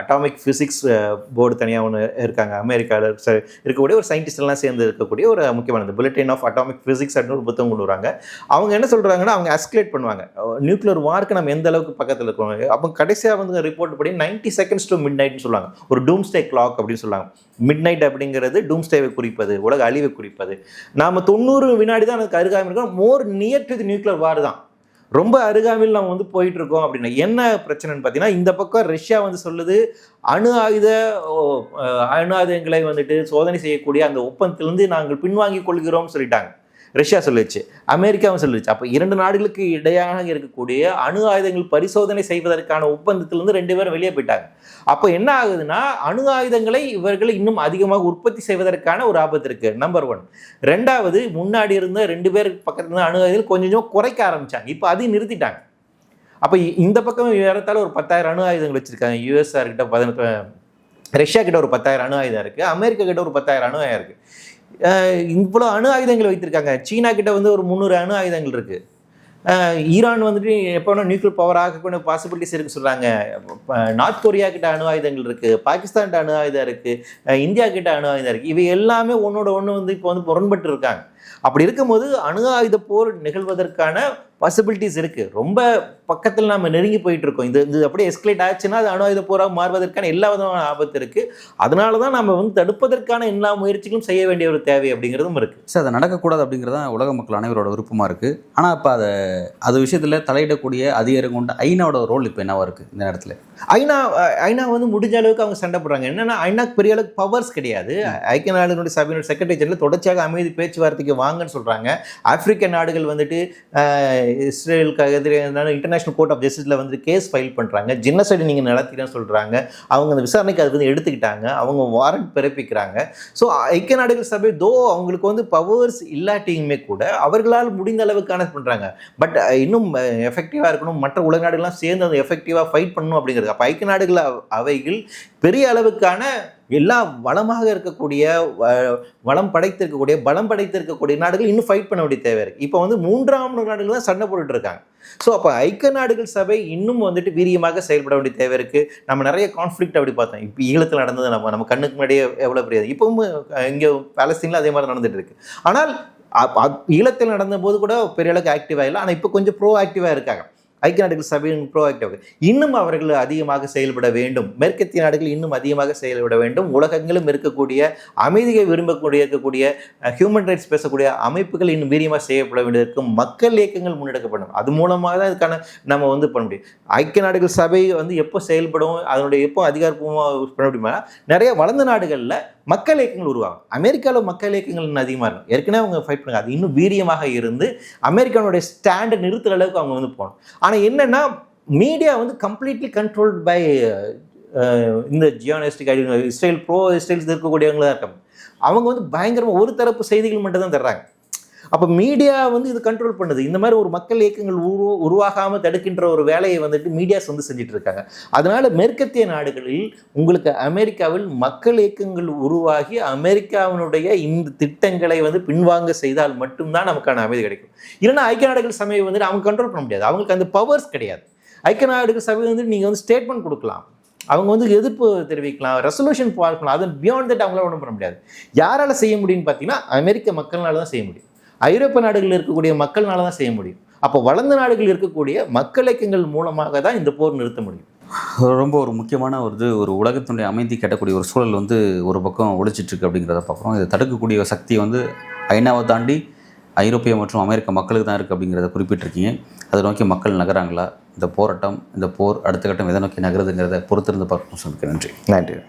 அட்டாமிக் ஃபிசிக்ஸ் போர்டு தனியாக ஒன்று இருக்காங்க. அமெரிக்காவில் இருக்கக்கூடிய ஒரு சயின்டிஸ்ட் எல்லாம் சேர்ந்து இருக்கக்கூடிய ஒரு முக்கியமானது புல்லட்டின் ஆஃப் அட்டாமிக் ஃபிசிக்ஸ் அப்படின்னு ஒரு புத்தகம் கொண்டு வராங்க. அவங்க என்ன சொல்கிறாங்கன்னா அவங்க எஸ்கலேட் பண்ணுவாங்க நியூக்ளியர் வார்க்கு நம்ம எந்த அளவுக்கு பக்கத்தில் இருக்கோம். அப்போ கடைசியாக வந்து ரிப்போர்ட் படி 90 seconds to midnightனு சொல்லுவாங்க. ஒரு டூம்ஸ்டே கிளாக் அப்படின்னு சொல்லுவாங்க. மிட் நைட் அப்படிங்கிறது டூம்ஸ்டேவை குறிப்பது, உலக அழிவை குறிப்பது. நாம் 90 வினாடி தான் அதுக்கு அருகாமல் இருக்கோம். More near to the nuclear war தான். ரொம்ப அருகாமையில் நம்ம வந்து போயிட்டு இருக்கோம். அப்படின்னா என்ன பிரச்சனைன்னு பார்த்தீங்கன்னா, இந்த பக்கம் ரஷ்யா வந்து சொல்லுது அணு ஆயுதங்களை வந்துட்டு சோதனை செய்யக்கூடிய அந்த ஒப்பந்தத்திலிருந்து நாங்கள் பின்வாங்கி கொள்கிறோம் சொல்லிட்டாங்க. ரஷ்யா சொல்லிச்சு, அமெரிக்காவும் சொல்லிச்சு. அப்போ 2 நாடுகளுக்கு இடையாக இருக்கக்கூடிய அணு ஆயுதங்கள் பரிசோதனை செய்வதற்கான ஒப்பந்தத்திலிருந்து 2 பேரும் வெளியே போயிட்டாங்க. அப்போ என்ன ஆகுதுன்னா, அணு ஆயுதங்களை இவர்கள் இன்னும் அதிகமாக உற்பத்தி செய்வதற்கான ஒரு ஆபத்து இருக்கு. நம்பர் 1. 2வது, முன்னாடி இருந்த 2 பேர் பக்கத்துல இருந்த அணு ஆயுதங்கள் கொஞ்சம் குறைக்க ஆரம்பிச்சாங்க. இப்போ அதையும் நிறுத்திட்டாங்க. அப்போ இந்த பக்கம் ஏறத்தாழ ஒரு 10,000 அணு ஆயுதங்கள் வச்சிருக்காங்க. யூஎஸ்ஆர் கிட்ட 18, ரஷ்யா கிட்ட ஒரு 10,000 அணு ஆயுதம் இருக்கு. அமெரிக்கா கிட்ட ஒரு 10,000 அணு ஆயுதம் இருக்கு. இவ்வளோ அணு ஆயுதங்கள் வைத்திருக்காங்க. சீனா கிட்ட வந்து ஒரு 300 அணு ஆயுதங்கள் இருக்கு. ஈரான் வந்துட்டு எப்போ வேணால் நியூக்ளியர் பவர் ஆகக்கூடிய பாசிபிலிட்டிஸ் இருக்கு சொல்கிறாங்க. நார்த் கொரியா கிட்ட அணு ஆயுதங்கள் இருக்குது, பாகிஸ்தான் அணு ஆயுதம் இருக்குது, இந்தியா கிட்ட அணு ஆயுதம் இருக்குது. இவை எல்லாமே ஒன்னோட ஒன்று வந்து இப்போ வந்து முரண்பட்டு இருக்காங்க. அப்படி இருக்கும்போது அணு ஆயுத போர் நிகழ்வதற்கான பாசிபிலிட்டிஸ் இருக்குது. ரொம்ப பக்கத்தில் நம்ம நெருங்கி போயிட்டு இருக்கோம். இது அப்படியே எஸ்கலேட் ஆச்சுன்னா அது அணு ஆயுத போராக மாறுவதற்கான எல்லா விதமான ஆபத்து இருக்குது. அதனால தான் நம்ம வந்து தடுப்பதற்கான எல்லா முயற்சிகளும் செய்ய வேண்டிய ஒரு தேவை அப்படிங்கிறதும் இருக்குது. சார், அதை நடக்கக்கூடாது அப்படிங்கிறது தான் உலக மக்கள் அனைவரோட விருப்பமாக இருக்குது. ஆனால் இப்போ அது விஷயத்தில் தலையிடக்கூடிய அதிகாரம் கொண்ட ஐநாவோட ரோல் இப்போ என்னவா இருக்குது இந்த நேரத்தில்? ஐநா வந்து முடிஞ்ச அளவுக்கு அவங்க சண்டை போடுறாங்க. என்னன்னா, ஐநாக்கு பெரிய அளவுக்கு பவர்ஸ் கிடையாது. ஐக்கிய நாடுகளுடைய சபையினுடைய செக்ரட்டரி ஜெனரல் தொடர்ச்சியாக அமைதி பேச்சுவார்த்தைக்கு வாங்கன்னு சொல்கிறாங்க. ஆப்பிரிக்க நாடுகள் வந்துட்டு இஸ்ரேலுக்கு எதிராக இன்டர்நேஷனல் கோர்ட் ஆஃப் ஜஸ்டிஸில் வந்து கேஸ் ஃபைல் பண்ணுறாங்க. ஜெனோசைடு நீங்கள் நடத்தினு சொல்கிறாங்க. அவங்க அந்த விசாரணைக்கு அது வந்து எடுத்துக்கிட்டாங்க. அவங்க வாரண்ட் பிறப்பிக்கிறாங்க. ஸோ ஐக்கிய நாடுகள் சபை அவங்களுக்கு வந்து பவர்ஸ் இல்லாட்டியுமே கூட அவர்களால் முடிந்த அளவுக்கான பண்ணுறாங்க. பட் இன்னும் எஃபெக்டிவாக இருக்கணும், மற்ற உலக நாடுகள்லாம் சேர்ந்து அதை எஃபெக்டிவாக ஃபைட் பண்ணணும் அப்படிங்கிறது. அப்போ ஐக்கிய நாடுகள் அவைகள் பெரிய அளவுக்கான எல்லா வளமாக இருக்கக்கூடிய பலம் படைத்திருக்கக்கூடிய நாடுகள் இன்னும் ஃபைட் பண்ண வேண்டிய தேவை இருக்குது. இப்போ வந்து 3ஆம் நாடுகள் தான் சண்டை போட்டுட்டு இருக்காங்க. ஸோ அப்போ ஐக்கிய நாடுகள் சபை இன்னும் வந்துட்டு வீரியமாக செயல்பட வேண்டிய தேவை இருக்குது. நம்ம நிறைய கான்ஃப்ளிக்ட் அப்படி பார்த்தோம். இப்போ ஈழத்தில் நடந்தது நம்ம கண்ணுக்கு முன்னாடியே எவ்வளோ பெரிய, இப்போவும் இங்கே பாலஸ்தீனில் அதே மாதிரி நடந்துட்டு இருக்கு. ஆனால் ஈழத்தில் நடந்த போது கூட பெரிய அளவுக்கு ஆக்டிவாக இல்லை. ஆனால் இப்போ கொஞ்சம் ப்ரோ ஆக்டிவாக இருக்காங்க. ஐக்கிய நாடுகள் சபையின் ப்ரோஆக்டிவாக இன்னும் அவர்கள் அதிகமாக செயல்பட வேண்டும். மேற்கத்திய நாடுகள் இன்னும் அதிகமாக செயல்பட வேண்டும். உலகங்களும் இருக்கக்கூடிய அமைதியை இருக்கக்கூடிய ஹியூமன் ரைட்ஸ் பேசக்கூடிய அமைப்புகள் இன்னும் வீரியமாக செய்யப்பட வேண்டியிருக்கும். மக்கள் இயக்கங்கள் முன்னெடுக்கப்படும். அது மூலமாக தான் இதுக்கான நம்ம வந்து பண்ண முடியும். ஐக்கிய நாடுகள் சபை வந்து எப்போ செயல்படும், அதனுடைய எப்போ அதிகாரப்பூர்வமாக பண்ண முடியுமா, நிறைய வளர்ந்த நாடுகளில் மக்கள் இயக்கங்கள் உருவாகும். அமெரிக்காவில் மக்கள் இயக்கங்கள் அதிகமாக இருக்கும். ஏற்கனவே அவங்க ஃபைட் பண்ணுங்க. அது இன்னும் வீரியமாக இருந்து அமெரிக்காவுடைய ஸ்டாண்டை நிறுத்துற அளவுக்கு அவங்க வந்து போகணும். ஆனால் என்னன்னா, மீடியா வந்து கம்ப்ளீட்லி கண்ட்ரோல்ட் பை இந்த ஜியோனிஸ்டிக் ஐடியா, இஸ்ரேல் இஸ்ரேல்ஸ் இருக்கக்கூடியவங்க தான் இருக்காங்க. அவங்க வந்து பயங்கரமாக ஒரு தரப்பு செய்திகள் மட்டும் தான் தர்றாங்க. அப்போ மீடியா வந்து இது கண்ட்ரோல் பண்ணுது. இந்த மாதிரி ஒரு மக்கள் இயக்கங்கள் உருவாகாமல் தடுக்கின்ற ஒரு வேலையை வந்துட்டு மீடியாஸ் வந்து செஞ்சுட்டு இருக்காங்க. அதனால மேற்கத்திய நாடுகளில் உங்களுக்கு அமெரிக்காவில் மக்கள் இயக்கங்கள் உருவாகி அமெரிக்காவினுடைய இந்த திட்டங்களை வந்து பின்வாங்க செய்தால் மட்டும்தான் நமக்கான அமைதி கிடைக்கும். இல்லைன்னா ஐக்கிய நாடுகள் சபையை வந்து அவங்க கண்ட்ரோல் பண்ண முடியாது. அவங்களுக்கு அந்த பவர்ஸ் கிடையாது. ஐக்கிய நாடுகள் சபை வந்து நீங்கள் வந்து ஸ்டேட்மெண்ட் கொடுக்கலாம், அவங்க வந்து எதிர்ப்பு தெரிவிக்கலாம், ரெசல்யூஷன் பார்க்கலாம். அது பியாண்ட் தட் அவங்களால ஒன்றும் பண்ண முடியாது. யாரால செய்ய முடியும்னு பார்த்தீங்கன்னா, அமெரிக்க மக்கள்னால தான் செய்ய முடியும். ஐரோப்பிய நாடுகளில் இருக்கக்கூடிய மக்கள்னால தான் செய்ய முடியும். அப்போ வளர்ந்த நாடுகள் இருக்கக்கூடிய மக்கள் இயக்கங்கள் மூலமாக தான் இந்த போர் நிறுத்த முடியும். ரொம்ப ஒரு முக்கியமான ஒரு உலகத்தினுடைய அமைதி கட்டக்கூடிய ஒரு சூழல் வந்து ஒரு பக்கம் ஒழிச்சிட்ருக்கு அப்படிங்கிறத பார்க்குறோம். இதை தடுக்கக்கூடிய சக்தி வந்து ஐநாவை தாண்டி ஐரோப்பிய மற்றும் அமெரிக்க மக்களுக்கு தான் இருக்குது அப்படிங்கிறத குறிப்பிட்டிருக்கீங்க. அதை நோக்கி மக்கள் நகராங்களா? இந்த போராட்டம், இந்த போர் அடுத்த கட்டம் எதை நோக்கி நகருதுங்கிறத பொறுத்திருந்து பார்க்கணும். சொல்லுங்கள். நன்றி.